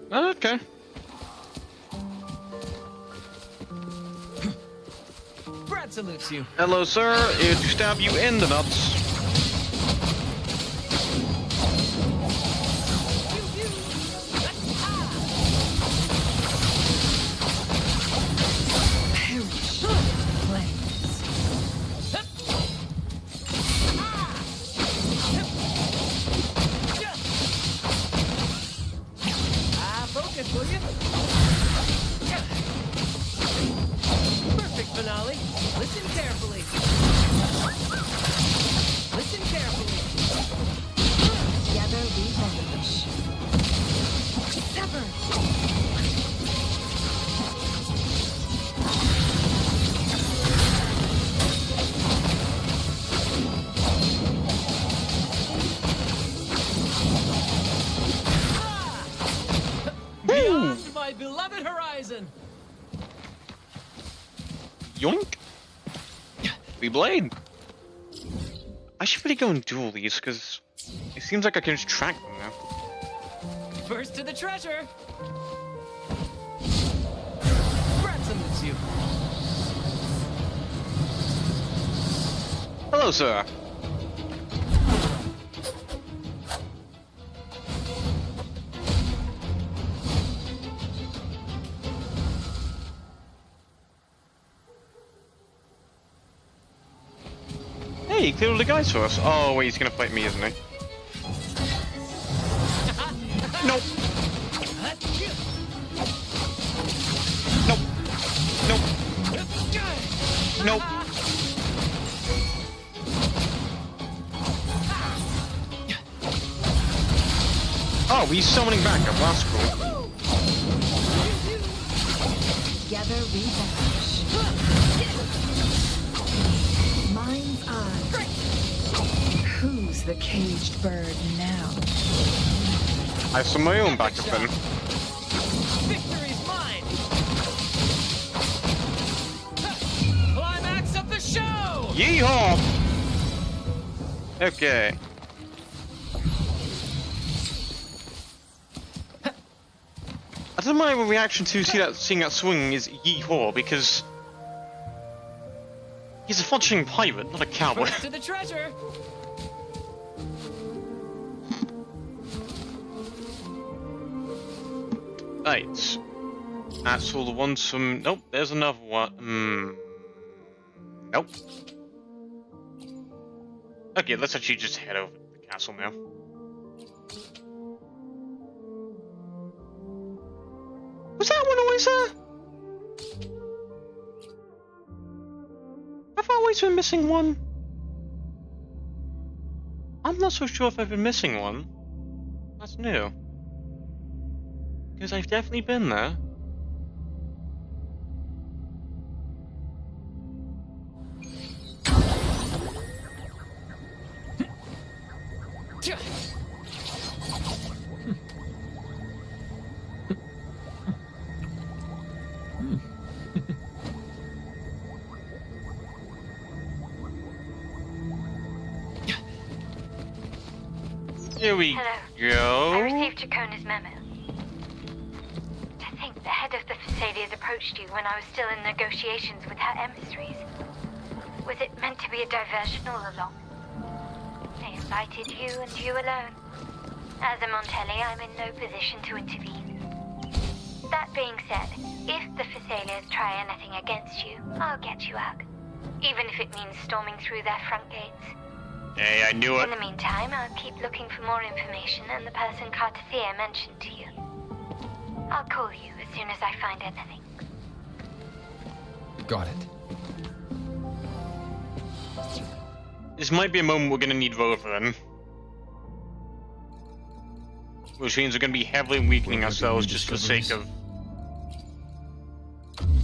Okay. Brad salutes you. Hello, sir. Here to stab you in the nuts. Focus, will you? Perfect finale. Listen carefully. Listen carefully. Together we vanish. Sever. Yoink! We blade! I should really go and duel these, because it seems like I can just track them now. First to the treasure! Grab some of you. Hello, sir! Hey, he cleared all the guys for us. Oh, wait, he's gonna fight me, isn't he? Nope. Nope. Nope. Nope. Oh, he's summoning back up. That's cool. Together we vanish. Mind's eye. Who's the caged bird now? I have some of my own backup then. Victory's mine! Climax of the show! Yeehaw! Okay. I don't know my reaction to seeing that swing is yeehaw because he's a fudging pirate, not a cowboy. First to the treasure! Right. That's all the ones from. Nope, there's another one. Nope. Okay, let's actually just head over to the castle now. Was that one always there? Have I always been missing one? I'm not so sure if I've been missing one. That's new. Because I've definitely been there. Here we Hello. I go. received Chacona's memo. I think the head of the Thessalians approached you when I was still in negotiations with her emissaries. Was it meant to be a diversion all along? They invited you and you alone. As a Montelli, I'm in no position to intervene. That being said, if the Thessalians try anything against you, I'll get you out. Even if it means storming through their front gates. Hey, I knew it. In the meantime, I'll keep looking for more information and the person Cartathea mentioned to you. I'll call you as soon as I find anything. Got it. This might be a moment we're gonna need Wuthering. Which means we're gonna be heavily weakening ourselves just for the sake of...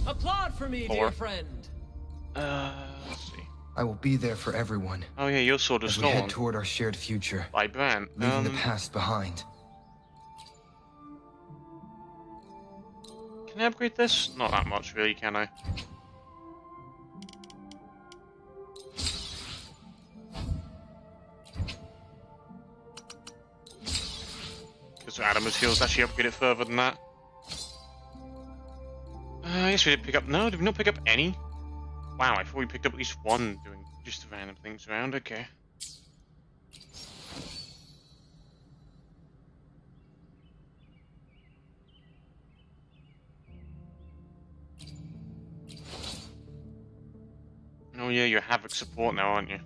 Applaud for me, dear friend! let's see. I will be there for everyone. Oh yeah, your sword is as we head stolen. toward our shared future, By Brant. leaving the past behind. Can I upgrade this? Not that much, really, can I? Because Adamus heals actually upgrade it further than that. I guess we did pick up... No, did we not pick up any? Wow, I thought we picked up at least one doing just random things around, okay. Oh yeah, you're Havoc support now, aren't you?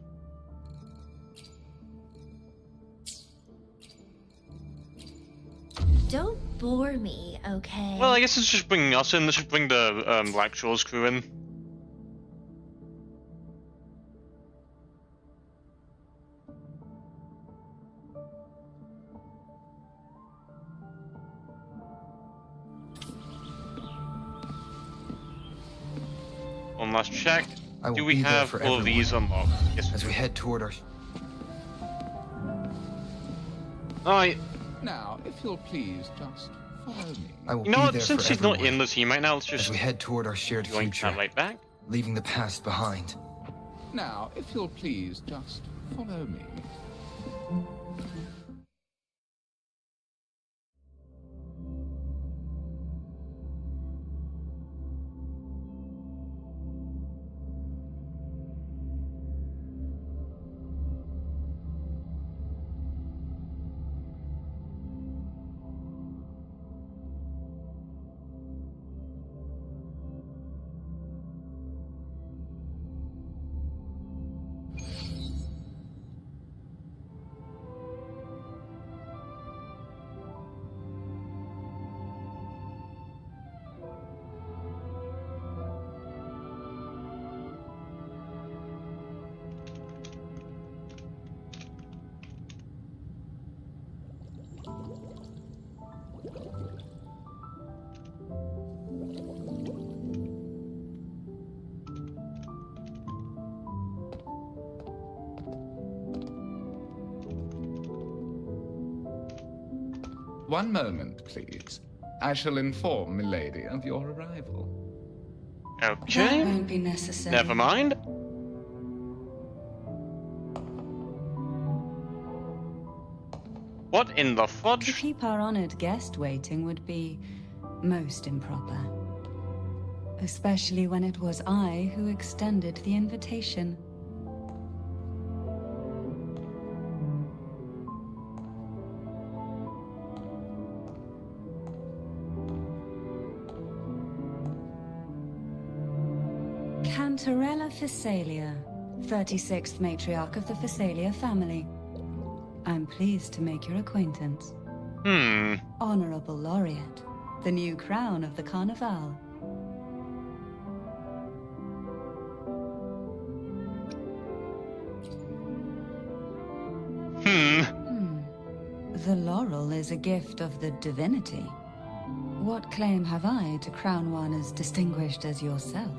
Don't bore me, okay? Well, I guess it's just bringing us in. Let's just bring the Black Shores crew in. One last check. Do we have all of these unlocked? Yes. As we head toward our... Alright. Now, if you'll please just follow me. I will You know be what? there Since for she's not everyone. in the team right now, let's As just we head toward our shared join future, that right back. leaving the past behind. Now, if you'll please just follow me. One moment, please. I shall inform Milady of your arrival. Okay. That won't be necessary. Never mind. What in the To fudge? keep our honored guest waiting would be most improper. Especially when it was I who extended the invitation. Cantarella Physalia, 36th matriarch of the Physalia family. I'm pleased to make your acquaintance. Honorable Laureate, the new crown of the Carnival. The laurel is a gift of the divinity. What claim have I to crown one as distinguished as yourself?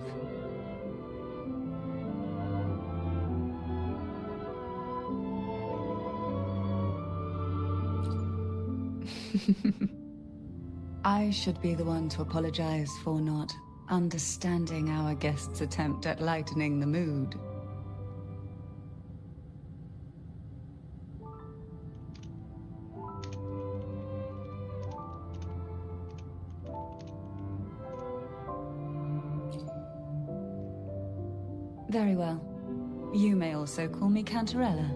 I should be the one to apologize for not understanding our guest's attempt at lightening the mood. Very well. You may also call me Cantarella.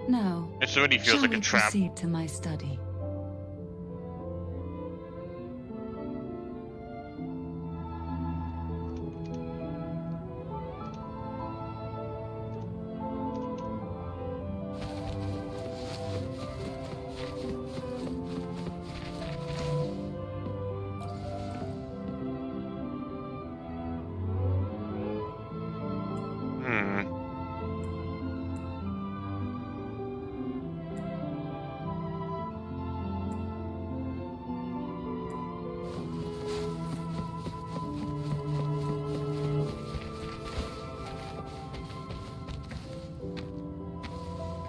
Now, This already feels shall like a we trap. proceed to my study?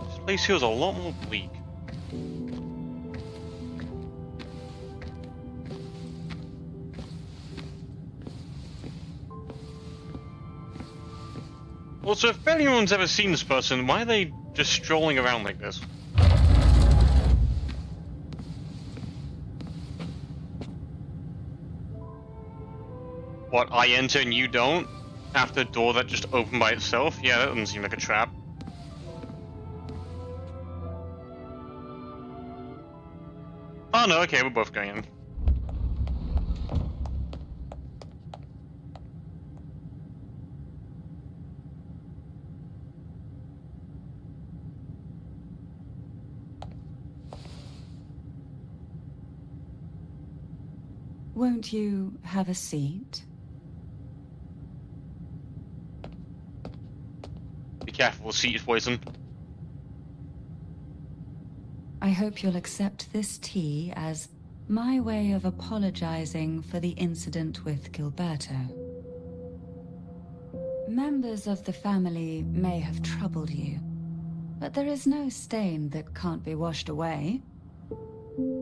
This place feels a lot more bleak. Also, if anyone's ever seen this person, why are they just strolling around like this? What, I enter and you don't? After a door that just opened by itself? Yeah, that doesn't seem like a trap. Oh no, okay, we're both going in. Won't you have a seat? Be careful, the seat is poison. I hope you'll accept this tea as my way of apologizing for the incident with Gilberto. Members of the family may have troubled you, but there is no stain that can't be washed away.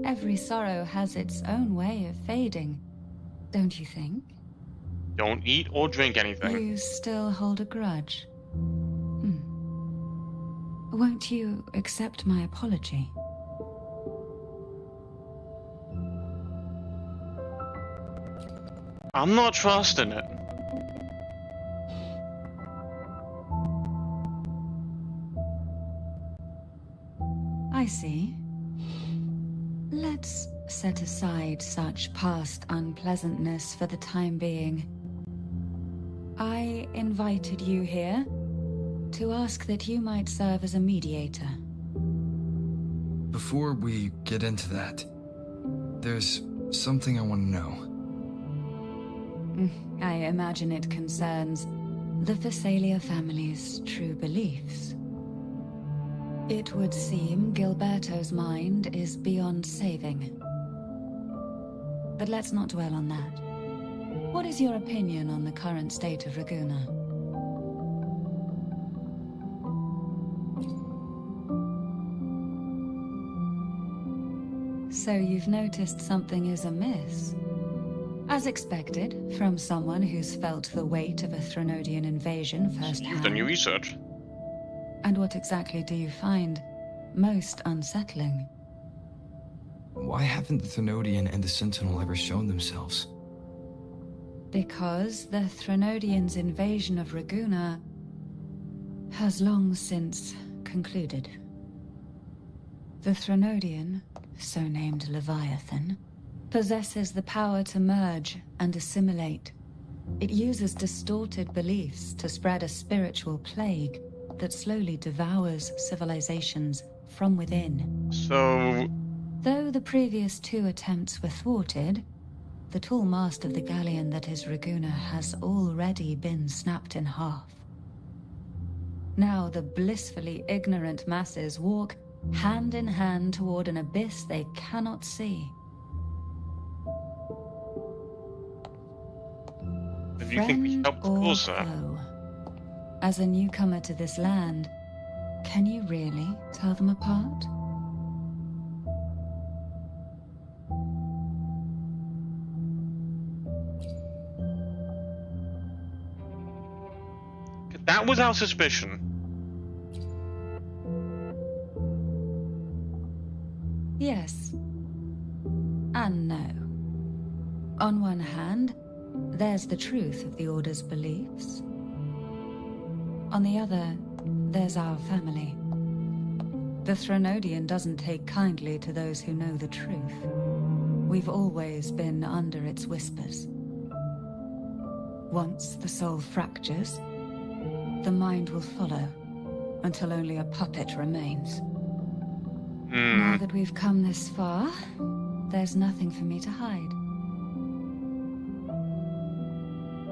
Every sorrow has its own way of fading, don't you think? Don't eat or drink anything. You still hold a grudge? Won't you accept my apology? I'm not trusting it. I see. Let's set aside such past unpleasantness for the time being. I invited you here to ask that you might serve as a mediator. Before we get into that, there's something I want to know. I imagine it concerns the Phasalia family's true beliefs. It would seem Gilberto's mind is beyond saving. But let's not dwell on that. What is your opinion on the current state of Raguna? So you've noticed something is amiss? As expected, from someone who's felt the weight of a Threnodian invasion firsthand. You've done your research. And what exactly do you find most unsettling? Why haven't the Threnodian and the Sentinel ever shown themselves? Because the Threnodians' invasion of Raguna has long since concluded. The Threnodian, so named Leviathan, possesses the power to merge and assimilate. It uses distorted beliefs to spread a spiritual plague that slowly devours civilizations from within. So... Though the previous 2 attempts were thwarted, the tall mast of the galleon that is Raguna has already been snapped in half. Now the blissfully ignorant masses walk hand in hand toward an abyss they cannot see. Do you think we helped cause that? As a newcomer to this land, can you really tell them apart? That was our suspicion. Yes. And no. On one hand, there's the truth of the Order's beliefs. On the other, there's our family. The Threnodian doesn't take kindly to those who know the truth. We've always been under its whispers. Once the soul fractures, the mind will follow, until only a puppet remains. Now that we've come this far, there's nothing for me to hide.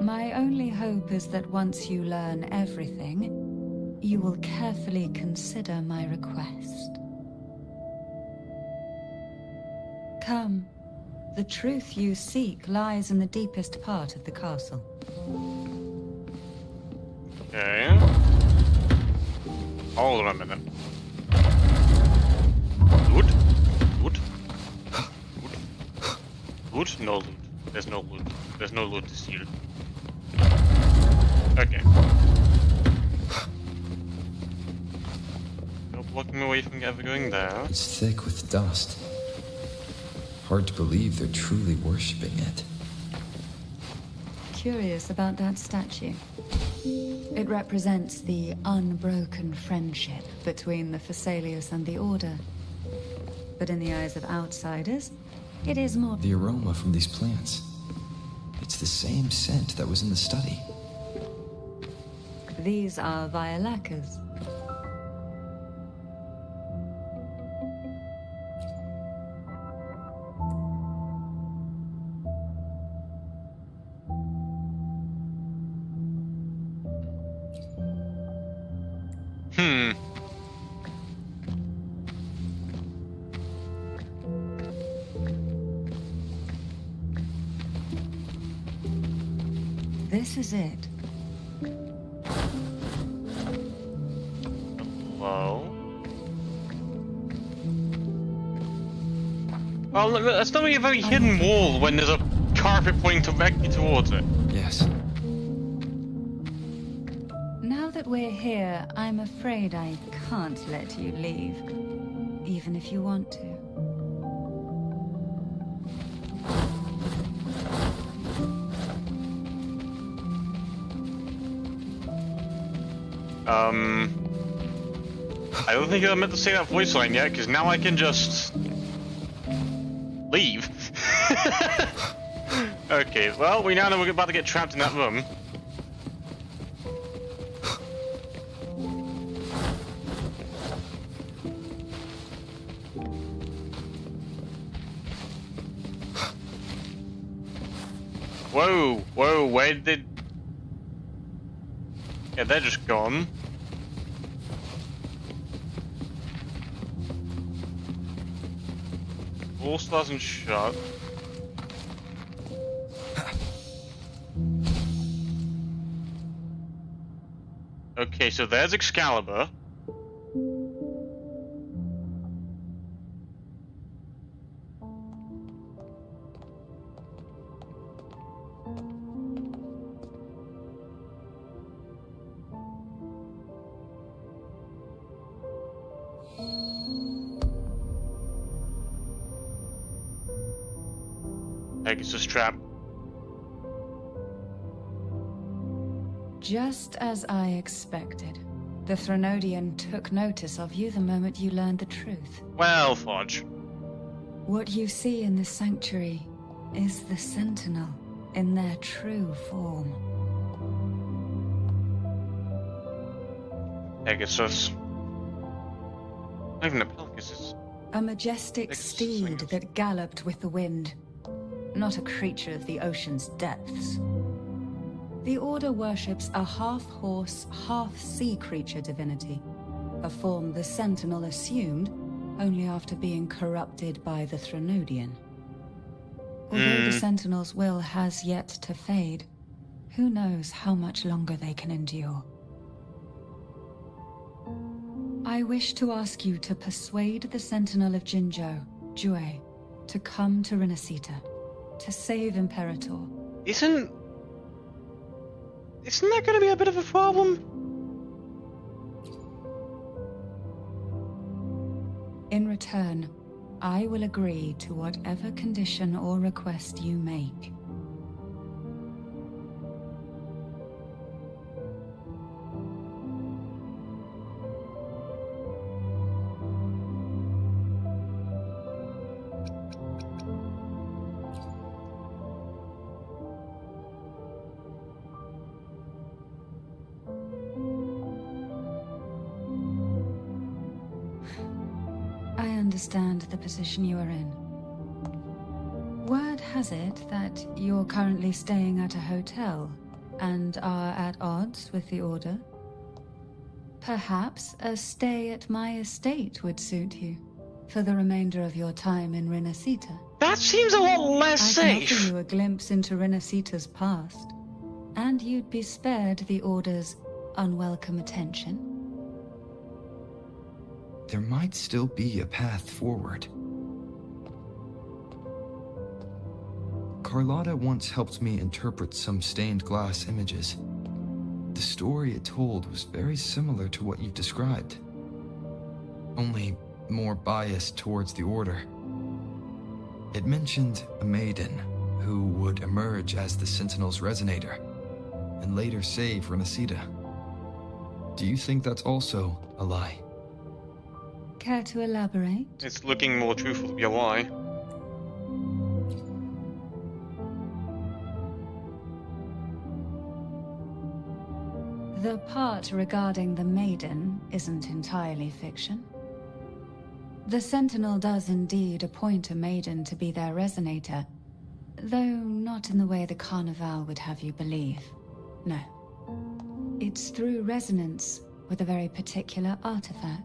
My only hope is that once you learn everything, you will carefully consider my request. Come. The truth you seek lies in the deepest part of the castle. Okay. Hold on a minute. Loot? Loot? Loot? Loot? No loot. There's no loot. There's no loot to steal. Okay. No blocking away from ever going there. It's thick with dust. Hard to believe they're truly worshipping it. Curious about that statue. It represents the unbroken friendship between the Phasaelius and the Order. But in the eyes of outsiders, it is more... The aroma from these plants. It's the same scent that was in the study. These are violacas. This is it. Hello? Well, that's not really a very hidden wall when there's a carpet pointing directly towards it. Yes. Now that we're here, I'm afraid I can't let you leave, even if you want to. I don't think I meant to say that voice line yet, because now I can just leave. Okay, well, we now know we're about to get trapped in that room. Whoa, whoa, where did... Yeah, they're just gone. All stars and shut. Okay, so there's Excalibur. Pegasus trap. Just as I expected. The Threnodian took notice of you the moment you learned the truth. Well, Fudge. What you see in the sanctuary is the Sentinel in their true form. Pegasus. Not even a Pegasus. A majestic steed that galloped with the wind. Not a creature of the ocean's depths. The Order worships a half-horse, half-sea creature divinity, a form the Sentinel assumed only after being corrupted by the Threnodian. Although the Sentinel's will has yet to fade, who knows how much longer they can endure. I wish to ask you to persuade the Sentinel of Jinzhou, Jue, to come to Rinascita, to save Imperator. Isn't that going to be a bit of a problem? In return, I will agree to whatever condition or request you make. I understand the position you are in. Word has it that you're currently staying at a hotel and are at odds with the Order. Perhaps a stay at my estate would suit you for the remainder of your time in Rinascita. That seems a lot less I can safe. offer you a glimpse into Rinascita's past, and you'd be spared the Order's unwelcome attention. There might still be a path forward. Carlotta once helped me interpret some stained glass images. The story it told was very similar to what you've described, only more biased towards the Order. It mentioned a maiden who would emerge as the Sentinel's resonator and later save Rinascita. Do you think that's also a lie? Care to elaborate? It's looking more truthful to be a lie. The part regarding the maiden isn't entirely fiction. The Sentinel does indeed appoint a maiden to be their resonator, though not in the way the Carnival would have you believe. No. It's through resonance with a very particular artifact.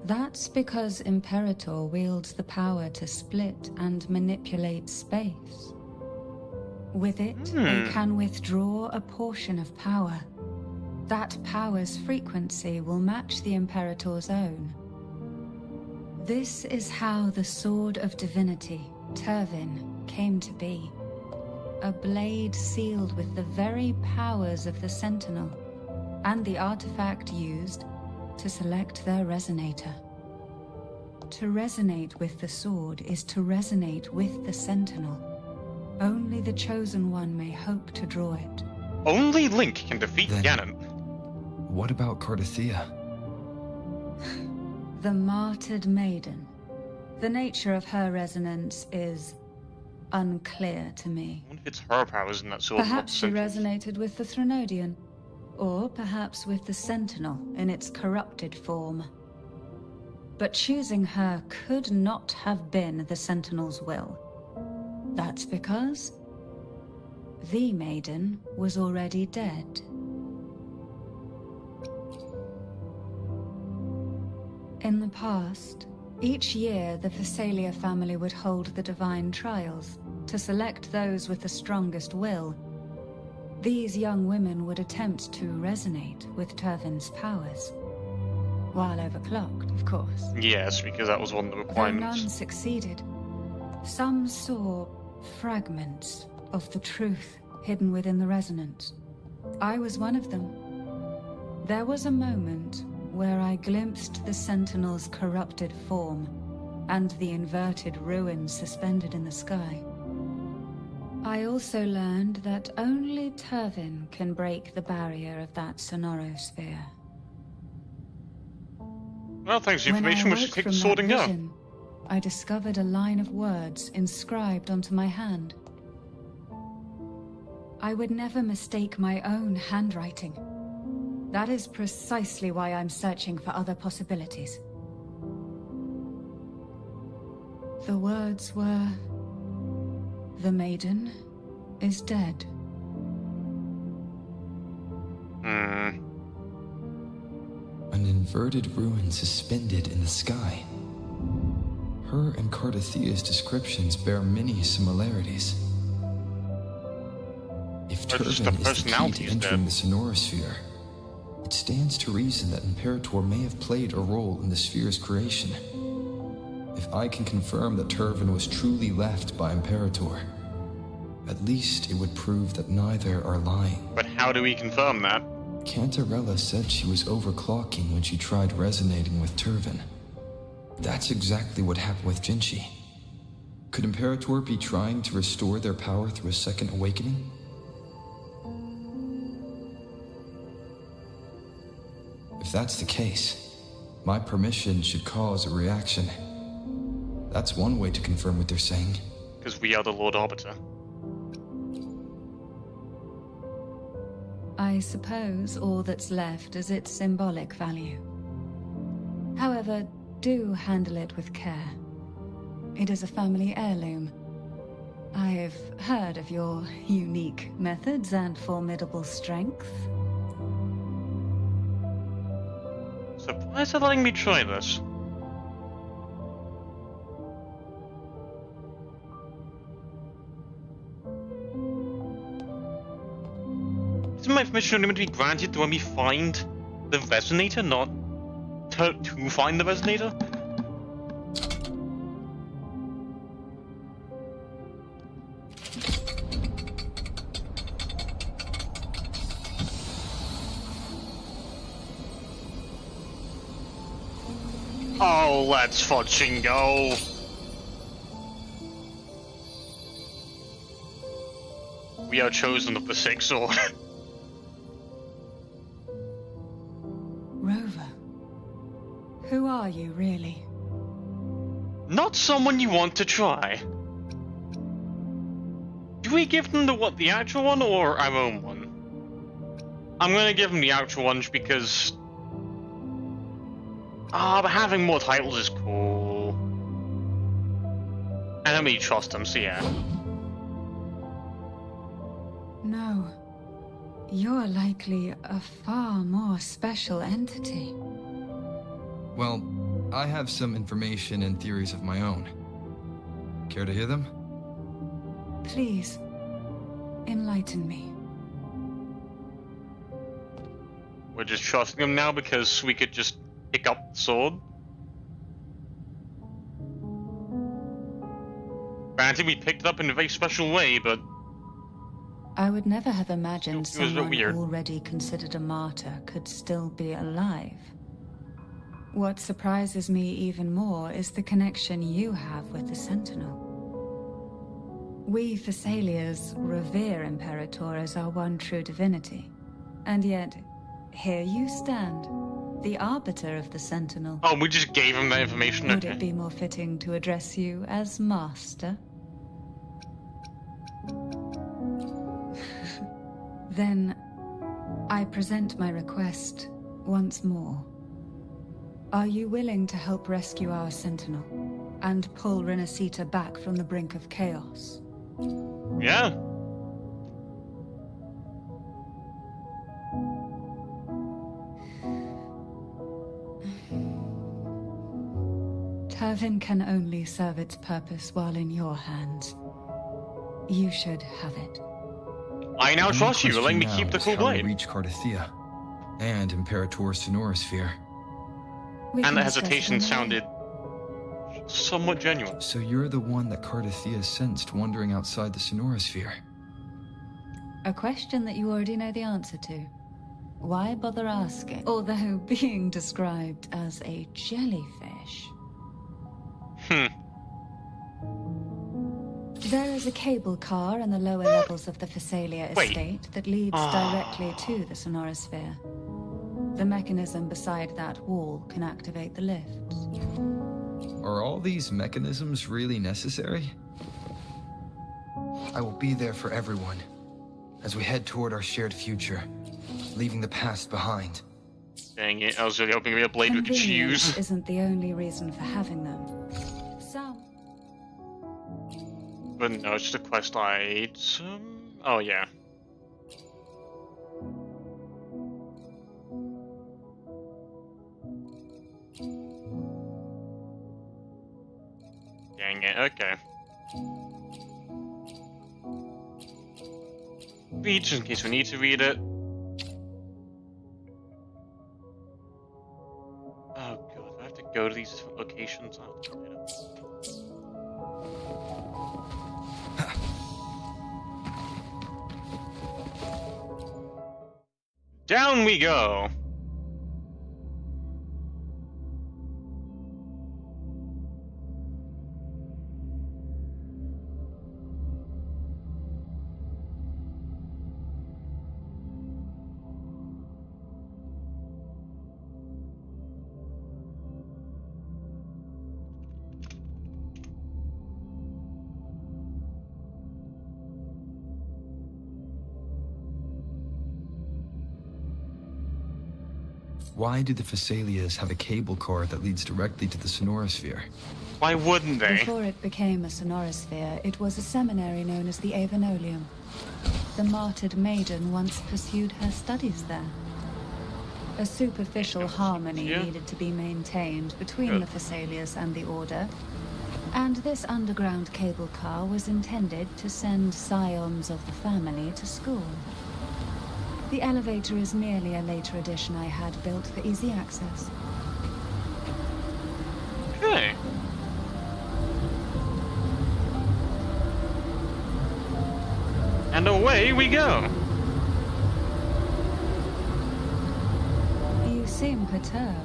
That's because Imperator wields the power to split and manipulate space. With it, they can withdraw a portion of power. That power's frequency will match the Imperator's own. This is how the Sword of Divinity, Turvin, came to be. A blade sealed with the very powers of the Sentinel, and the artifact used to select their resonator. To resonate with the sword is to resonate with the Sentinel. Only the Chosen One may hope to draw it. Only Link can defeat Then, Ganon. what about Cardathea? The Martyred Maiden. The nature of her resonance is unclear to me. I wonder if it's her powers in that sword. Perhaps she resonated with the Threnodian, or perhaps with the Sentinel in its corrupted form. But choosing her could not have been the Sentinel's will. That's because the Maiden was already dead. In the past, each year the Phasalia family would hold the Divine Trials to select those with the strongest will. These young women would attempt to resonate with Turvin's powers. While overclocked, of course. Yes, because that was one of the Though requirements. none succeeded, some saw fragments of the truth hidden within the resonance. I was one of them. There was a moment where I glimpsed the Sentinel's corrupted form and the inverted ruins suspended in the sky. I also learned that only Turvin can break the barrier of that Sonorosphere. Well, thanks for the When I information. We should awoke take the from sword that and go. vision, I discovered a line of words inscribed onto my hand. I would never mistake my own handwriting. That is precisely why I'm searching for other possibilities. The words were, "The maiden is dead." An inverted ruin suspended in the sky. Her and Cardathea's descriptions bear many similarities. If Or just Turvin the is the key personality to is entering dead. the Sonorosphere, it stands to reason that Imperator may have played a role in the sphere's creation. If I can confirm that Turvin was truly left by Imperator, at least it would prove that neither are lying. But how do we confirm that? Cantarella said she was overclocking when she tried resonating with Turvin. That's exactly what happened with Jinchi. Could Imperator be trying to restore their power through a second awakening? If that's the case, my permission should cause a reaction. That's one way to confirm what they're saying. Because we are the Lord Arbiter. I suppose all that's left is its symbolic value. However, do handle it with care. It is a family heirloom. I've heard of your unique methods and formidable strength. So why is it letting me try this? Isn't my permission only meant to be granted to when we find the resonator, not to find the resonator? Oh, let's fucking go. We are chosen of the Sixth Sword. Rover, who are you really? Not someone you want to try. Do we give them the actual one or our own one? I'm gonna give them the actual one just because... but having more titles is cool. I don't really trust them, so yeah. No. You're likely a far more special entity. Well, I have some information and theories of my own. Care to hear them? Please, enlighten me. We're just trusting them now because we could just pick up the sword. Granted, we picked it up in a very special way, but... I would never have imagined It was a bit someone weird. already considered a martyr could still be alive. What surprises me even more is the connection you have with the Sentinel. We Thessalians revere Imperator as our one true divinity. And yet, here you stand, the arbiter of the Sentinel. Oh, we just gave him that information, Would okay. it be more fitting to address you as Master? Then, I present my request once more. Are you willing to help rescue our Sentinel and pull Rinascita back from the brink of chaos? Yeah. Turvin can only serve its purpose while in your hands. You should have it. I now The trust you. question Let me now keep the is cool how to blade. reach Cardathia and Imperator's Sonorosphere. We And can the discuss it hesitation on the way. sounded somewhat genuine. So you're the one that Cardathia sensed wandering outside the Sonorosphere. A question that you already know the answer to. Why bother asking? Although being described as a jellyfish. There is a cable car in the lower levels of the Phasalia Wait. estate that leads directly to the Sonorosphere. The mechanism beside that wall can activate the lifts. Are all these mechanisms really necessary? I will be there for everyone as we head toward our shared future, leaving the past behind. Dang it, I was really hoping to be a blade we could Convenience use. isn't the only reason for having them. Some But no, it's just a quest item. Oh, yeah. Dang it, okay. Read just in case we need to read it. Oh god, do I have to go to these different locations? I'll have to read it. Down we go! Why do the Phasalias have a cable car that leads directly to the Sonorosphere? Why wouldn't they? Before it became a Sonorosphere, it was a seminary known as the Avenolium. The martyred maiden once pursued her studies there. A superficial harmony Yeah. needed to be maintained between Good. the Phasalias and the Order, and this underground cable car was intended to send scions of the family to school. The elevator is merely a later addition I had built for easy access. Okay. And away we go! You seem perturbed.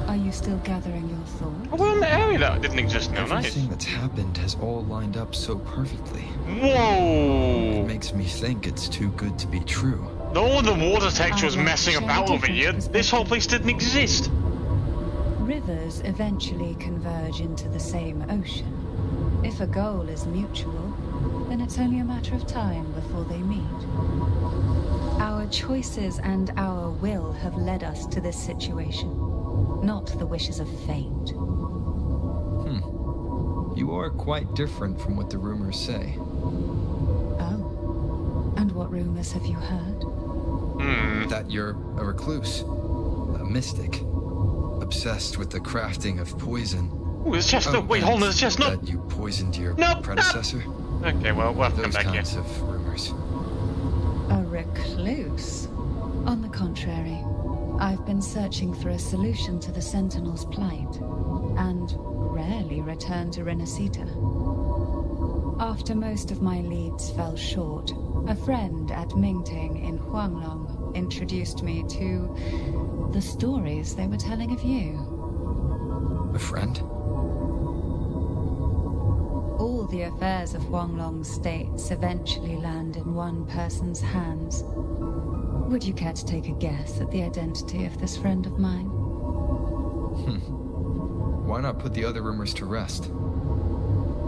Are you still gathering your thoughts? Oh, we're in the area that didn't exist now, nice. Everything that's happened has all lined up so perfectly. Whoa! It makes me think it's too good to be true. No, the water texture was I'd like to messing share a about over different here. This whole place didn't exist. Rivers eventually converge into the same ocean. If a goal is mutual, then it's only a matter of time before they meet. Our choices and our will have led us to this situation, not the wishes of fate. You are quite different from what the rumors say. Oh, and what rumors have you heard? That you're a recluse, a mystic, obsessed with the crafting of poison. Ooh, there's chestnut. Wait, and hold on, there's chestnut. that you poisoned your Nope, predecessor. Okay, well, we'll have to come Those back here. kinds of rumors. A recluse? On the contrary, I've been searching for a solution to the Sentinel's plight, and rarely return to Rinascita. After most of my leads fell short, a friend at Mingting in Huanglong introduced me to the stories they were telling of you. A friend? All the affairs of Huanglong states eventually land in one person's hands. Would you care to take a guess at the identity of this friend of mine? Why not put the other rumors to rest?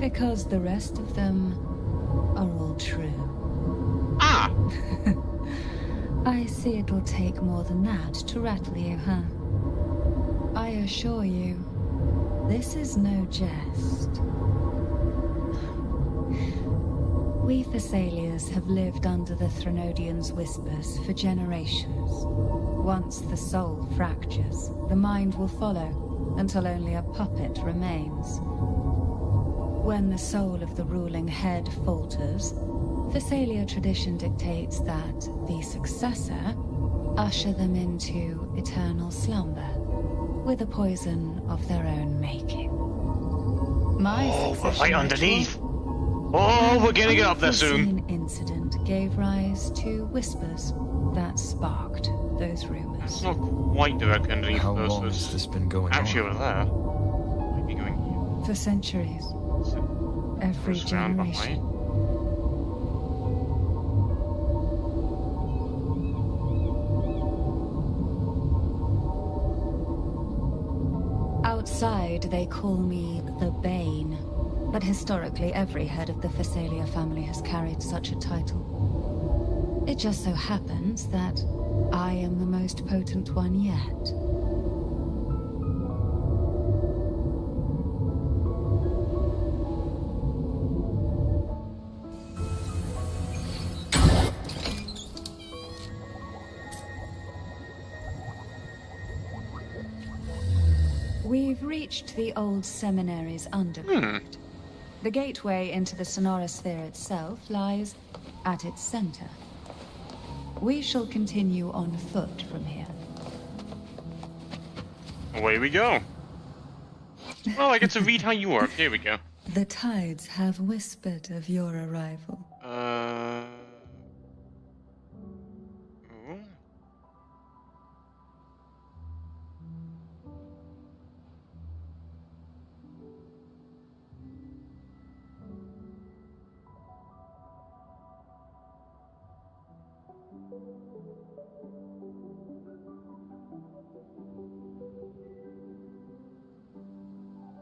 Because the rest of them are all true. Ah! I see it'll take more than that to rattle you, huh? I assure you, this is no jest. We Thessalians have lived under the Threnodians' whispers for generations. Once the soul fractures, the mind will follow, until only a puppet remains. When the soul of the ruling head falters, Thessalia tradition dictates that the successor usher them into eternal slumber, with a poison of their own making. My we're right underneath! Oh, we're gonna get up there soon! An incident gave rise to whispers that sparked those rumors. That's not quite directly underneath. How long has this been going actually on? Over there. Might be going here. For centuries. Every generation. Outside, they call me the Bane, but historically every head of the Thessalia family has carried such a title. It just so happens that I am the most potent one yet. We've reached the old seminary's underground. The gateway into the sonorosphere itself lies at its center. We shall continue on foot from here. Away we go. Well, I get to read how you work. Here we go. The tides have whispered of your arrival. Ooh.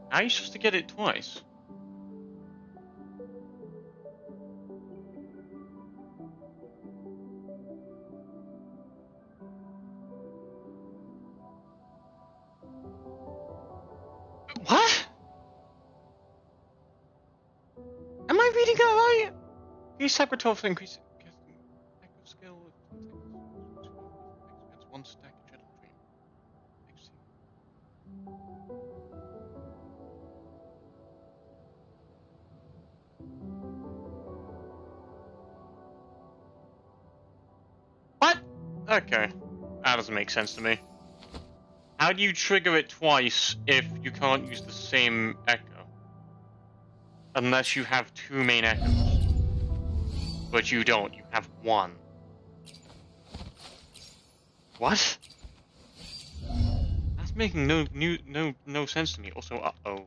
How are you supposed to get it twice? What? Am I reading that right? Use Cybertov to increase echo skill. It's one stack dread dream. What? Okay. That doesn't make sense to me. How do you trigger it twice if you can't use the same echo? Unless you have two main echoes. But you don't, you have one. What? That's making no sense to me. Also, uh-oh.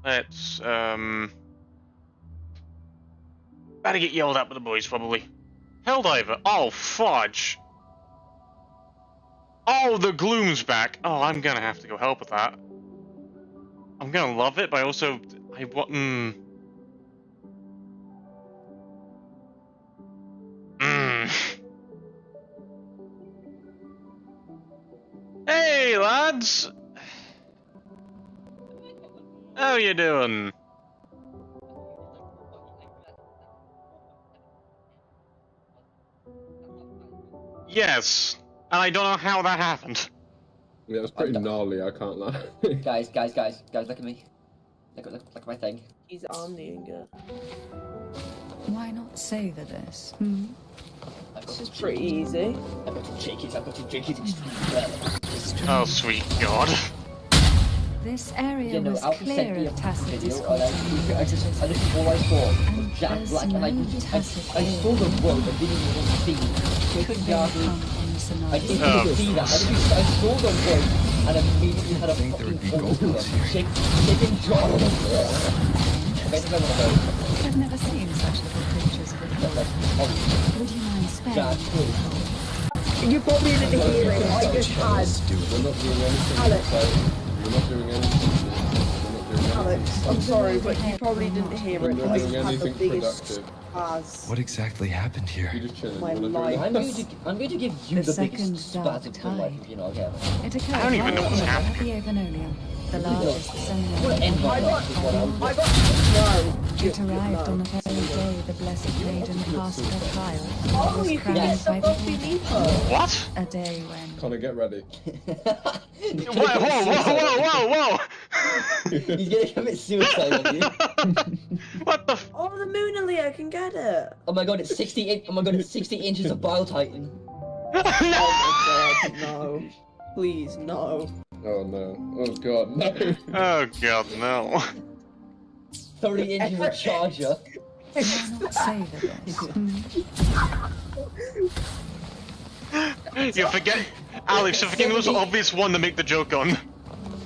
Let's, better get yelled at with the boys, probably. Helldiver! Oh, fudge! Oh, the gloom's back! Oh, I'm gonna have to go help with that. I'm gonna love it, but I want, Hey, lads! How you doing? Yes, and I don't know how that happened. Yeah, it was pretty gnarly, I can't lie. guys, look at me. Look at my thing. He's omniing it. Why not savor this? This is pretty easy. I've got to shake it extremely well. Oh, sweet God. This area You know, was Alpha sent clear me a of tacit video, discourse. and I just all I saw was Jack There's Black, and no I tacit saw the road, I didn't even see Chicken Yardley. I didn't even see that. I saw the road, and immediately had a fucking chicken jaw. I've never seen such little creatures before. Would you mind sparing me? You probably didn't hear it. I just had. We're not doing anything. Alex. We're not doing anything. Alex, I'm sorry, but you probably didn't hear it. We're not I doing just had the anything biggest productive. spaz. What exactly happened here? You're just chilling. My We're not life. doing I'm going to give you The the biggest second dark spaz of your life, tide. you know, yeah. It occurred I don't even know what's right happening. at the Avenolium, the largest I want to seminary. end my life with what I got no. It arrived on the very day the Blessed Maiden passed her trial. Oh, was you can crowned get some by the Buffy Order. Leaper. What? A day when Connor, get ready. Whoa! He's gonna commit suicide on you. What the Oh, the Moonalea can get it. Oh my god, it's 60 oh my god, it's 60 inches of Bile Titan. Oh my god, no. Please, no. Oh no. Oh god, no. Oh god, no. 30 inches of Charger. why not savor this? You forget, Alex, you're forgetting the most obvious one to make the joke on.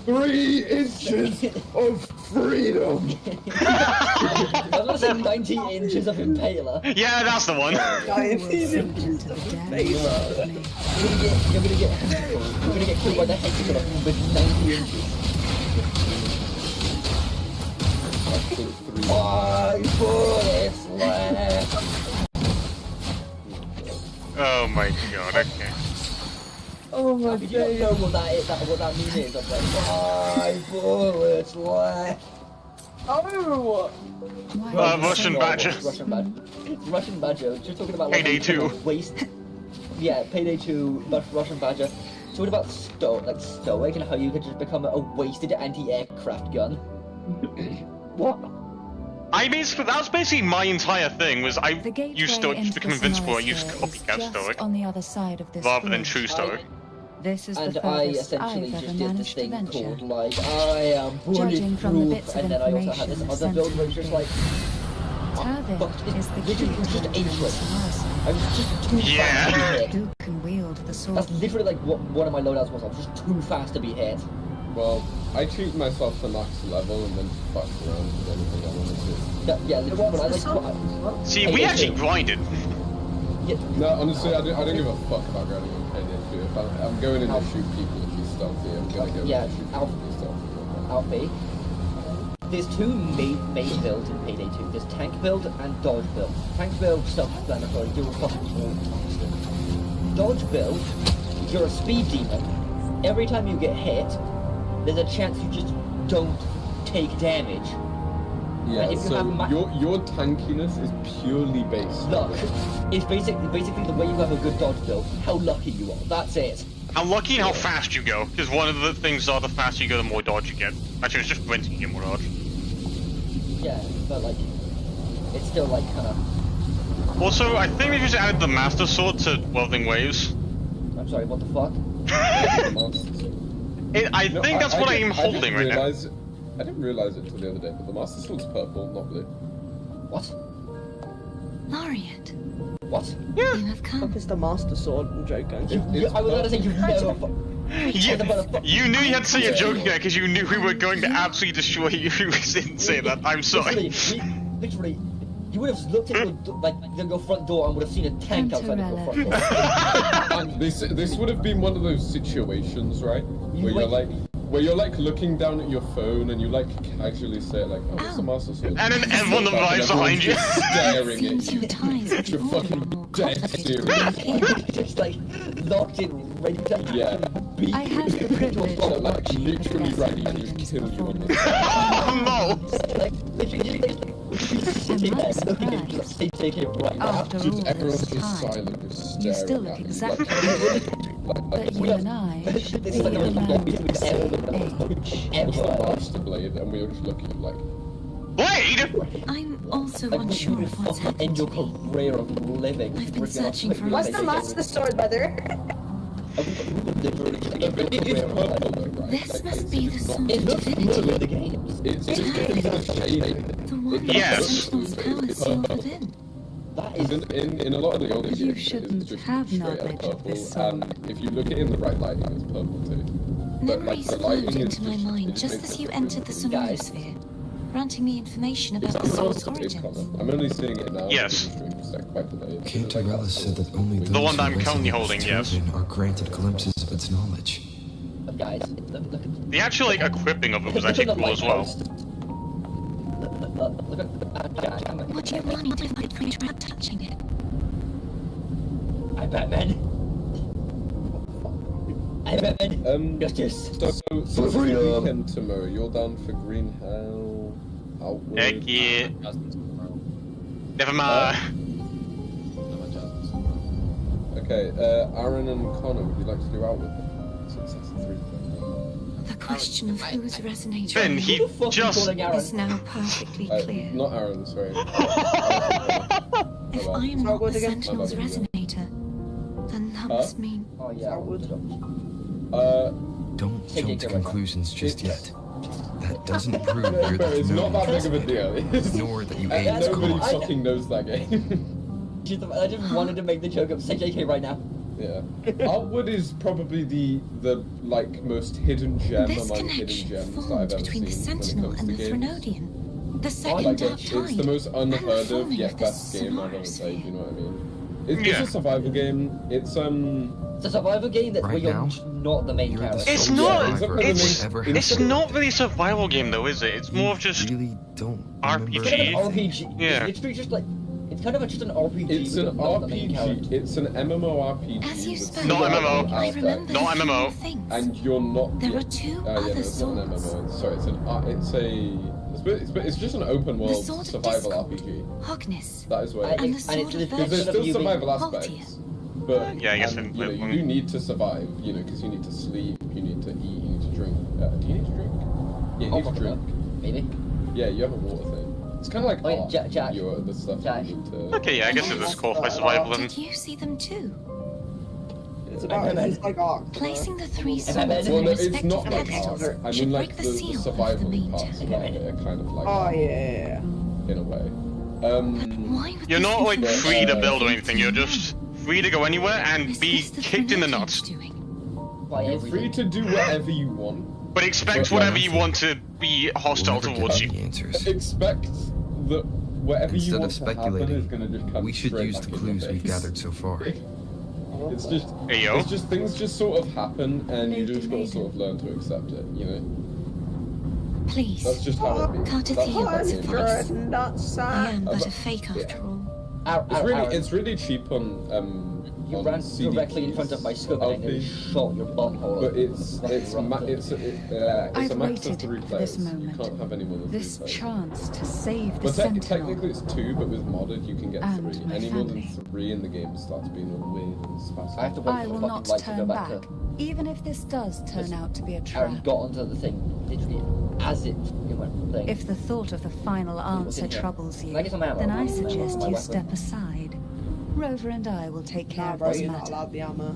3 inches of freedom. I was gonna say 90 inches of Impaler. Yeah, that's the one. Sink into the depths of me. You're gonna get killed by the hexagon with 90 inches. 5 bullets left. Oh my god, okay. Oh my If you don't know god. what that mean is, I'm like, 5 bullets left. Oh! Why not Russian savor badger. this? Russian badger. Just talking about like Payday 2. Waste. Yeah, Payday 2, Russian badger. Talking about stoic and how you could just become a wasted anti-aircraft gun. What? That's basically my entire thing, was I The gateway used Stoic to into become the invincible, I Sonoros used Sphere is copycat just Stoic, on the other side of this rather than bridge. true Stoic. This is the And I furthest essentially I've just ever did this managed to thing venture. called like, I am Judging from the bulletproof, bits of and then I also had this information other build where it's sent just to like, Tavin but is the key literally to just entering the ageless. Sonoros. I was just too fast to be hit. Who can wield the sword? That's literally like what one of my loadouts was. I was just too fast to be hit. Well, I treat myself to max level and then fuck around with anything I want to do. Yeah, literally, but I like. See, we actually grinded. No, honestly, I don't give a fuck about grinding on Payday 2. If I'm going in to shoot people if he's stealthy, I'm gonna go in and shoot people if he's stealthy. Alfie. There's two main builds in Payday 2. There's tank build and dodge build. Tank build, self-explanatory, you're fucking all constant. Dodge build, you're a speed demon. Every time you get hit, there's a chance you just don't take damage. Yeah, And if you so have your tankiness is purely based luck. It's basically the way you have a good dodge build, how lucky you are. That's it. How lucky and how fast you go, because one of the things are the faster you go, the more dodge you get. Actually, it's just sprinting you get more dodge. Yeah, but like, it's still like kind of. Also, I think they just added the Master Sword to Wuthering Waves. I'm sorry, what the fuck? I think that's what I'm holding right now. I didn't realize it until the other day, but the Master Sword's purple, not blue. What? Laureate. What? You have come. Fuck is the Master Sword? I'm joking. I was gonna say you've never. You knew you had to say you're joking there because you knew we were going to absolutely destroy you if you didn't say that. I'm sorry. Literally, you would have looked at your front door and would have seen a tank outside of your front door. This would have been one of those situations, right? Where you're like looking down at your phone and you like casually say like, "Oh, it's the Master Sword," and then everyone arrives behind you, staring at you. You're fucking dead serious. Just like locked in, ready to I had the privilege of Like watching literally the ready to just kill you on this. No! Like literally, sitting there looking at you, like, take it right now. After all Everyone's this just time, silent, just staring you still look at me, exactly like, but you and I should be around the same age. It's the Master Blade, and we were just looking like, Blade? I'm also unsure of what's happened End to your me. career of living. I've been searching for What's the master sword, brother? This must be the sword It of looks divinity. blue in the games. It's just a shading. The one Yes. with Sentinel's power sealed within. That is In a lot of the older You games, shouldn't it's just have straight up knowledge of purple, this sword. and if you look at it in the right lighting, it's purple too. But like Memories the flowed lighting is into my just, mind it just makes as it you look entered the really Sonorosphere, granting me information about the It's sword's also its origins. colour. I'm only seeing it now. Yes. because the stream was, like, quite delayed. Cantarella said that only those The one that who I'm currently resonate with holding, yes. Turvin are granted glimpses of its knowledge. guys. Look at The actual like equipping of it was actually cool as well. Look at What do you want me to do if I try touching it? I'm Batman. I'm Batman. Justice. So weekend tomorrow, you're down for Green Hell, Outward. Heck yeah. Never mind. Okay, Aaron and Connor, would you like to do Outward? Since that's the 3 The question of whose resonator Ben, he just... is now perfectly clear. Not Aaron, sorry. If I am not the Sentinel's resonator, then that must mean... Oh yeah, Don't jump to conclusions just yet. That doesn't prove you're the It's not that big of a deal. nor that you aid its Nobody cause. fucking knows that game. I just wanted to make the joke of say JK right now. Yeah. Outward is probably the like most hidden gem This among hidden connection gems that I've formed ever between the seen when it Sentinel comes and to the games. Threnodian. The second Like dark it's tide. the most unheard of forming yet of best the game I've ever Sonorosphere. played, you know what I mean? It's a survival game. It's It's a survival game that where you're not the main character. It's not. It's not really a survival game though, is it? It's more of just really don't RPG. It's kind of an RPG. Yeah. It's just like it's kind of just an RPG. It's an not the main character. RPG. It's an MMORPG. As you with spoke, Not MMO. I remember Not a few MMO. more things. And you're not. There yeah. are two Yeah, other no, it's not an swords. MMO. Sorry, it's just an open The world sword of survival Discord, RPG. Hognus, That is where. and the sword of There's virtue, still survival Haltia. aspects, but Yeah, I guess and, in- you know, you do need to survive, you know, because you need to sleep, you need to eat, you need to drink. Do you need to drink? Yeah, you need to drink. Maybe. Yeah, you have a water thing. It's kind of like Oh, yeah, art. Jack. You're the stuff Jack. you need to. Okay, yeah, I guess it was qualified survival then. Did you see them too? It's like Ark. Placing the three Well, swords Well, in no, their it's respective not like pedestals art. I should mean, break like the the seal of the survival main parts chest. of it are kind of like Oh art, yeah. in a way. Why would You're this not like information free to be build or given anything, to you're me just free to go anywhere and be Is this the kicked in the Trinodians nuts. doing? Why You're everything? free to do whatever you want. But expect whatever you want to be hostile We'll never towards get you. any answers. Expect that whatever you Instead want of to happen speculating, is going to just come we should straight use back the in your clues we've face. gathered so far. It's just, Hey, yo. it's just things just sort of happen, and you just got to sort of learn to accept it. You know, Please, that's just how it is. Courtesy That's would how it is. suffice. Nuts. I am but a fake Yeah. after all. It's really cheap on. You on ran CD directly in keys, front of my scope and Alfie. shot your butthole. But it's a max I've of waited 3 for players. this You moment. can't have any more than 3 This players. chance to save the But Sentinel. technically it's 2, but with modded you can get And 3. my Any more than family. 3 in the game starts being all weird and spicy. I have to wait I for will the not fucking light to go turn back back, to. even if this does turn out to be a trap. Aaron got onto the thing literally as it went thing. If the thought of the final answer in here? troubles you, Can I get some ammo? then I My suggest you weapon. step aside. Rover and I will take care Nah, of bro, this you're not matter. allowed the ammo.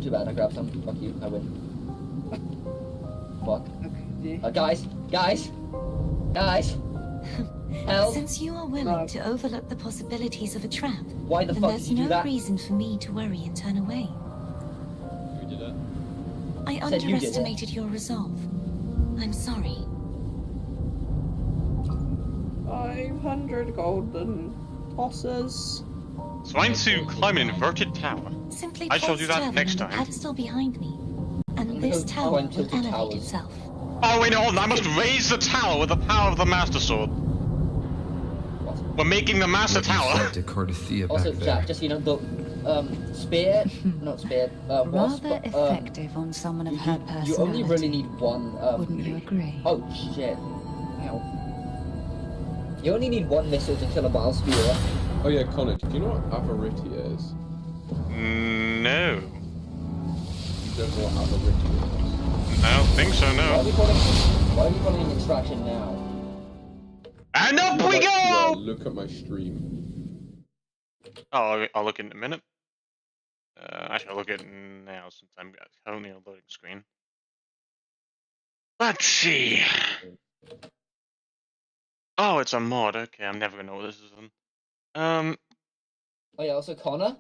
Too bad, I grabbed some. Fuck you, I win. Fuck. Okay. Guys! Help! Since you are willing to overlook the possibilities of a trap, Why the then fuck there's did you do no that? reason for me to worry and turn away. Who did that? I Said you did it. underestimated your resolve. I'm sorry. 500 golden tossers. Trying to climb an inverted tower. Simply I shall place do that Turvin next on the time. pedestal behind me, and gonna this go tower climb will tilted elevate towers. itself. Oh wait, no, hold on, I must raise the tower with the power of the Master Sword. We're making the Master What you Tower. said to Cardathia Also, back there. Jack, just so you know, the spear, not spear, wasp, Rather effective on someone of her personality. you only really need one, Wouldn't you agree? Oh shit. Ow. You only need one missile to kill a bile spear. Oh yeah, Connor, do you know what Avaritia is? No. You don't know what Avaritia is? I don't think so, Why are no. we calling it extraction now? And up we go! Look at my stream. Oh, I'll look in a minute. Actually, I'll look at it now since I'm currently on a loading screen. Let's see. Oh, it's a mod. Okay, I'm never gonna know what this is then. Oh yeah, also Connor.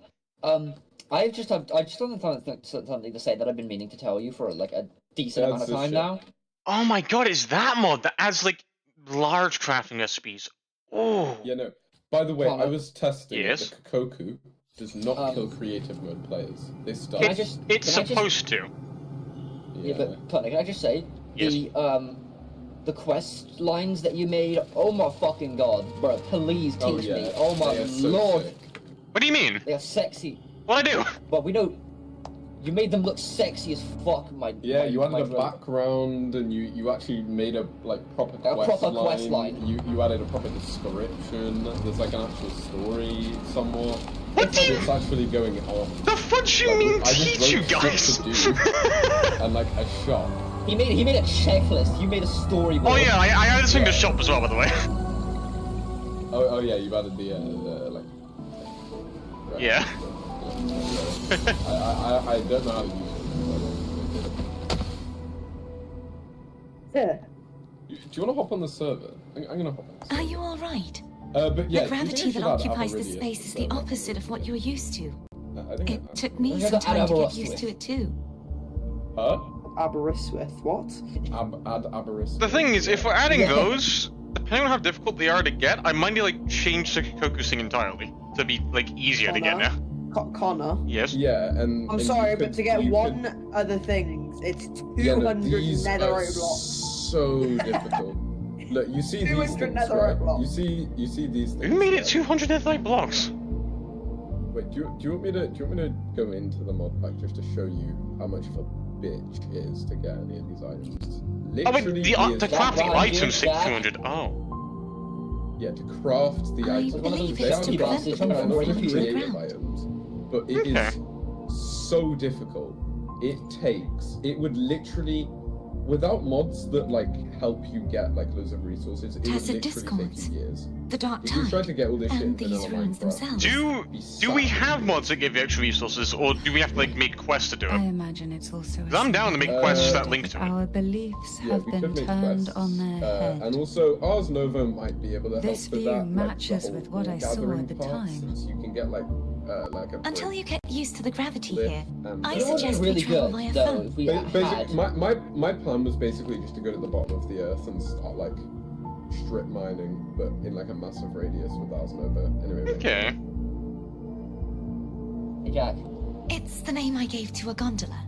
I just have something to say that I've been meaning to tell you for like a decent amount of time now. Oh my god, it's that mod that adds like large crafting recipes. Oh. Yeah, no. By the way, Connor. I was testing it. Yes? The Kokoku does not kill creative mode players. This does. It's supposed to. Yeah, but Connor, can I just say Yes. the quest lines that you made? Oh my fucking god, bro! Please teach me. Oh my They are so lord. sick. What do you mean? They are sexy. What'd I do? But we know you made them look sexy as fuck. Yeah, you added a background, and you actually made a proper quest line. You added a proper description. There's like an actual story somewhat. It's actually going on. The fuck you mean teach you guys? And like a shop. He made a checklist. You made a storyboard. Oh yeah, I added something to shop as well, by the way. Oh yeah, you've added the like. Yeah. I don't know how to use it. Yeah. Do you want to hop on the server? I'm gonna hop on the server. Are you all right? But yeah, The gravity that occupies this space is the opposite of what you're used to. It took me some time to get used to it too. Huh? Aberystwyth, what? Aberystwyth. The thing is, if we're adding those, depending on how difficult they are to get, I might like change the Kokoku thing entirely to be like easier to get now. Connor? Yes? Yeah, and... I'm sorry, but to get one other thing, it's 200 netherite blocks. So difficult. Look, you see these things, right? You see these things. Who made it 200 netherite blocks? Wait, do you want me to go into the mod pack just to show you how much of a bitch it is to get any of these items? Literally, to craft the items take 200. Oh. Yeah, to craft the items. believe They it's are to prevent them from not falling to the creative ground. items, but it is so difficult. It would literally, without mods that help you get loads of resources, it would literally take you years. The Dark If you try to get all this shit in and these vanilla ruins Minecraft, themselves. Do we have mods that give you extra resources, or do we have to make quests to do I it? imagine it's also. I'm down to make quests that link to it. Our beliefs yeah, have we been could make turned quests. on their head. And also, Ars Nova might be able to This help with view that. matches the whole with what I saw gathering at the part, time. Since you can get a Until brick you get used to the gravity lift here, and, I It would be suggest really we travel good, via though, phone. if we had... Basically, my plan was basically just to go to the bottom of the earth and start strip mining, but in a massive radius with Ars Nova. Anyway. Okay. Hey, Jack. It's the name I gave to a gondola.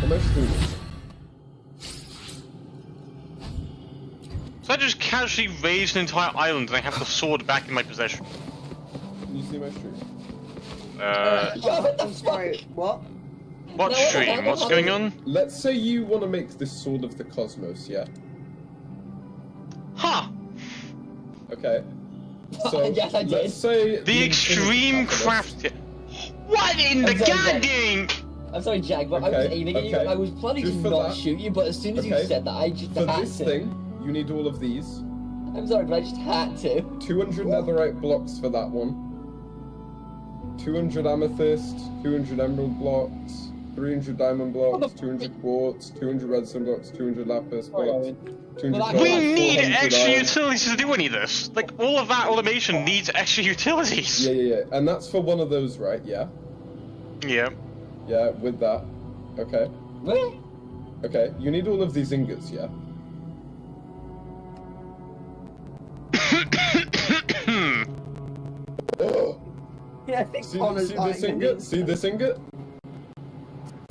How much food? So I just casually raised an entire island and I have the sword back in my possession. Can you see my stream? I'm sorry, what? What stream? What's going on? Let's say you want to make this Sword of the Cosmos, yeah? Huh! Okay. So, Yes, I did. let's say... The extreme craft. What in the goddamn? I'm sorry, Jack, but I was aiming at you and I was planning Just to for not that. shoot you, but as soon as you said that, I just For had this to. thing, you need all of these. I'm sorry, but I just had to. 200 netherite blocks for that one. 200 amethyst, 200 emerald blocks, 300 diamond blocks, 200 quartz, 200 redstone blocks, 200 lapis blocks, 200 We gold, need 400 extra iron. utilities to do any of this. All of that automation needs extra utilities. Yeah. And that's for one of those, right? Yeah? Yeah. Yeah, with that. Okay. Really? Okay, you need all of these ingots, yeah? Yeah, I think See Connor's this ingot? See this ingot?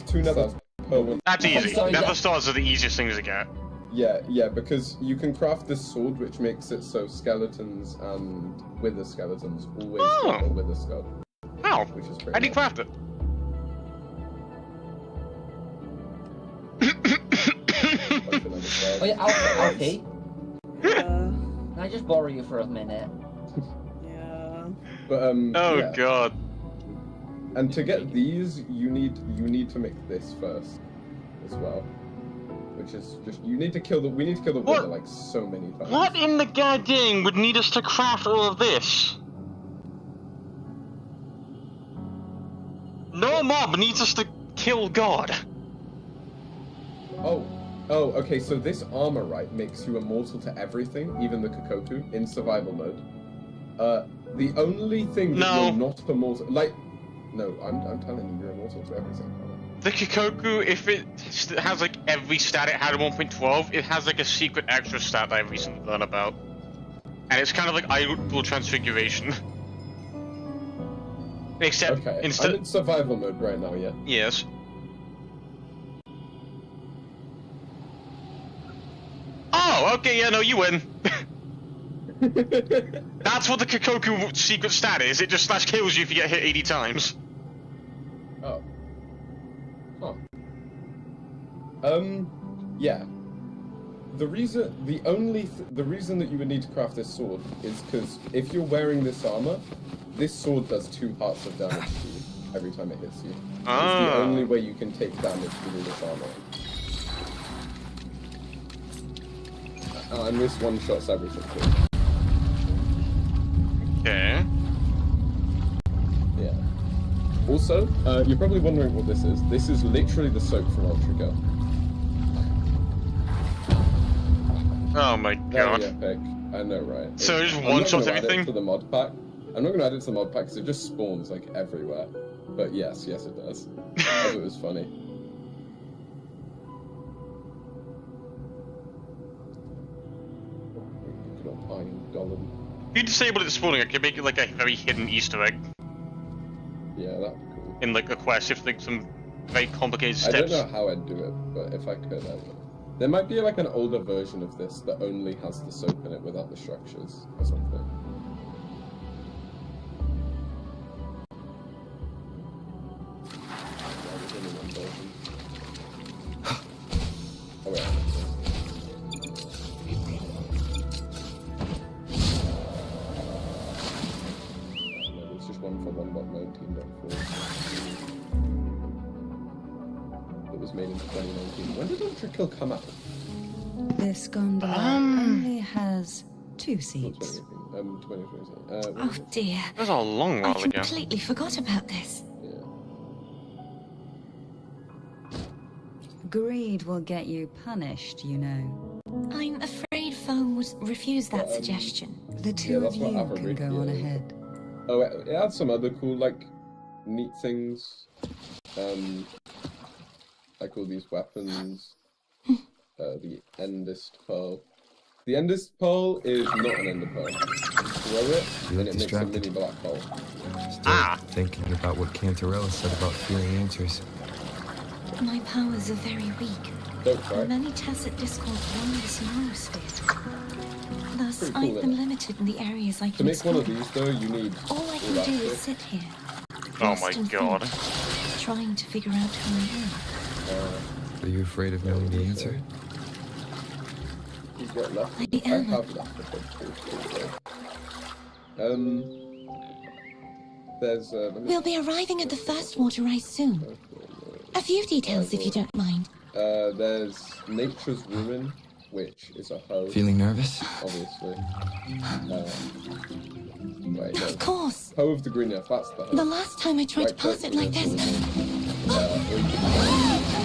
2 nether per one. That's easy. sorry, Nether Jack. stars are the easiest things to get. Yeah, because you can craft this sword, which makes it so skeletons and wither skeletons always get a wither skull. How? Which is How do you craft it? Oh yeah, Alfie. Yeah. Can I just borrow you for a minute? Yeah. But Oh yeah. god. And to get these, you need to make this first, as well. which is just we need to kill the wither like so many times. What in the goddamn would need us to craft all of this? No mob needs us to kill God. Oh, okay, so this armor, right, makes you immortal to everything, even the Kokoku, in survival mode. The only thing that you're not immortal... No, I'm telling you, you're immortal to everything. The Kokoku, if it has, like, every stat it had at 1.12, it has, like, a secret extra stat that I recently learned about. And it's kind of like Idle Transfiguration. Except, okay, instead... I'm in survival mode right now, yeah? Yes. Oh, okay, yeah, no, you win. That's what the Kokoku secret stat is. It just kills you if you get hit 80 times. Oh. Huh. Yeah. The reason that you would need to craft this sword is because if you're wearing this armor, this sword does 2 hearts of damage to you every time it hits you. Ah. It's the only way you can take damage through this armor. And this one-shots everything too. Okay. Yeah. Also, you're probably wondering what this is. This is literally the soap from Ultra Girl. Oh my god. Very epic. I know, right? So it just one-shots everything? To the mod pack. I'm not gonna add it to the mod pack because it just spawns like everywhere. But yes, it does. I thought it was funny. If you disable it spawning, I could make it like a very hidden Easter egg. Yeah, that'd be cool. In like a quest, if like some very complicated steps. I don't know how I'd do it, but if I could, I would. There might be like an older version of this that only has the soap in it without the structures or something. Oh wait. It's just 1.1.19.4. It was made in 2019. When did Ultra Kill come out? This gondola only has 2 seats. 2020. Oh dear. That was a long while ago. I completely forgot about this. Greed will get you punished, you know. I'm afraid Foam would refuse that suggestion. The two of you can go on ahead. Oh, it had some other cool, like, neat things. Like all these weapons. The Endist Pearl. The Endist Pearl is not an Ender Pearl. You throw it, and it makes a mini black hole. Still thinking about what Cantarella said about feeling answers. My powers are very weak. Many tacit discords roam the Sonorosphere. Thus, cool, I've been limited in the areas I can To make explore. one of these, though, you need All I can do is sit here. Oh my god. Trying to figure out who I am. Are you afraid of knowing the answer? You've got left. I have left. There's We'll be arriving at the first water rise soon. A few details, if you don't mind. There's Nature's Ruin, which is a hoe. Feeling nervous? Obviously. Wait, no. Of course. Hoe of the Green Earth, that's the hoe. The last time I tried to pass it like this.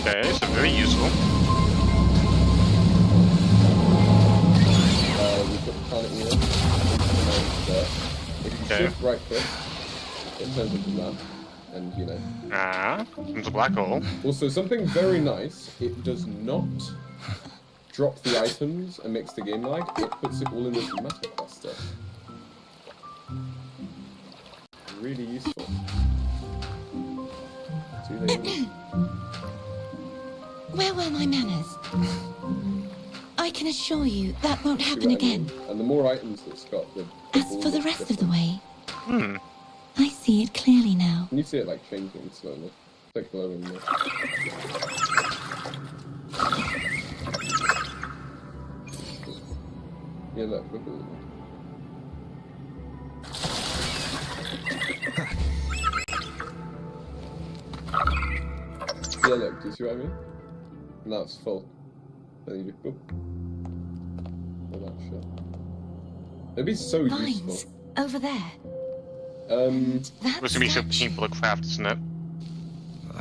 Okay, so very useful. We put the planet wheel into the there. If you shift right click, it turns into that. And you know. It's a black hole. Also, something very nice, it does not drop the items and makes the game lag, it puts it all in this matter cluster. Really useful. See, there you go. Where were my manners? I can assure you that won't happen again. And the more items it's got, the As for the rest of the way, Hmm. I see it clearly now. Can you see it like changing slowly? It's like glowing more. Yeah, look at it. Yeah, look, do you see what I mean? Now it's full. And you just boop. All that shit. It'd be so Vines, useful. over there. It's gonna be so painful to craft, isn't it?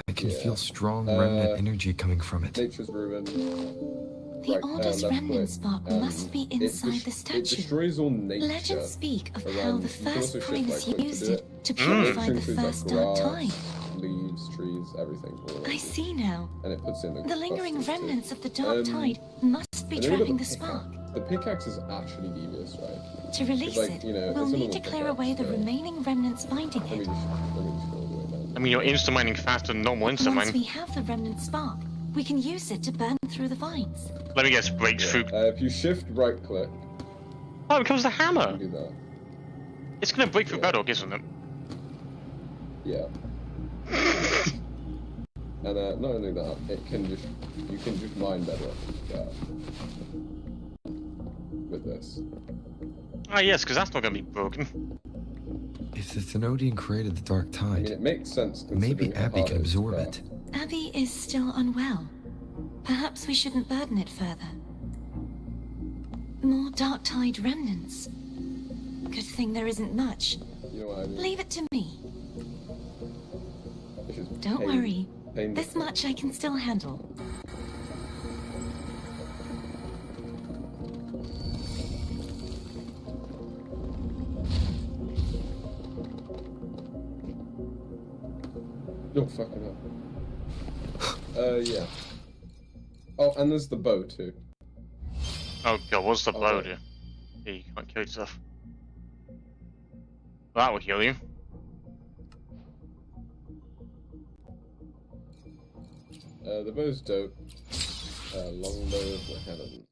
I can feel strong remnant energy coming from it. Nature's ruin. The Order's remnant spark must be inside the It statue. destroys all nature. Legends speak of how around. the You can first also shift prince right click used do it to purify the includes, like, first dark grass, tide. Leaves, trees, everything. All I see now. And it puts in The lingering clusters too. remnants of the dark tide must be and then we've got trapping the pickaxe. spark. The pickaxe is actually devious, right? To release like, it, you know, we'll it's a need little to clear away the pickaxe, so- remaining remnants binding Let me it. just go away now. I mean, you're instant mining faster than normal instant Once we mining. have the remnant spark, we can use it to burn through the vines. Let me guess, breaks through. If you shift right click, Oh, it becomes the hammer! do that. It's gonna break through bedrock, isn't it? Yeah. And not only that, you can just mine bedrock with this. Ah, yes, because that's not gonna be broken. If the Thenodian created the dark I mean, tide, it makes sense. maybe considering how Abby hard can it is to absorb craft. it. Abby is still unwell. Perhaps we shouldn't burden it further. More dark tide remnants. Good thing there isn't much. You know what I mean? Leave it to me. This is Don't worry. pain This much I can still handle. Oh, fucking hell. Yeah. Oh, and there's the bow, too. Oh god, what's the Oh, blow wait. do? Yeah, you can't kill yourself. That will heal you. The bow's dope. Longbow of the heavens.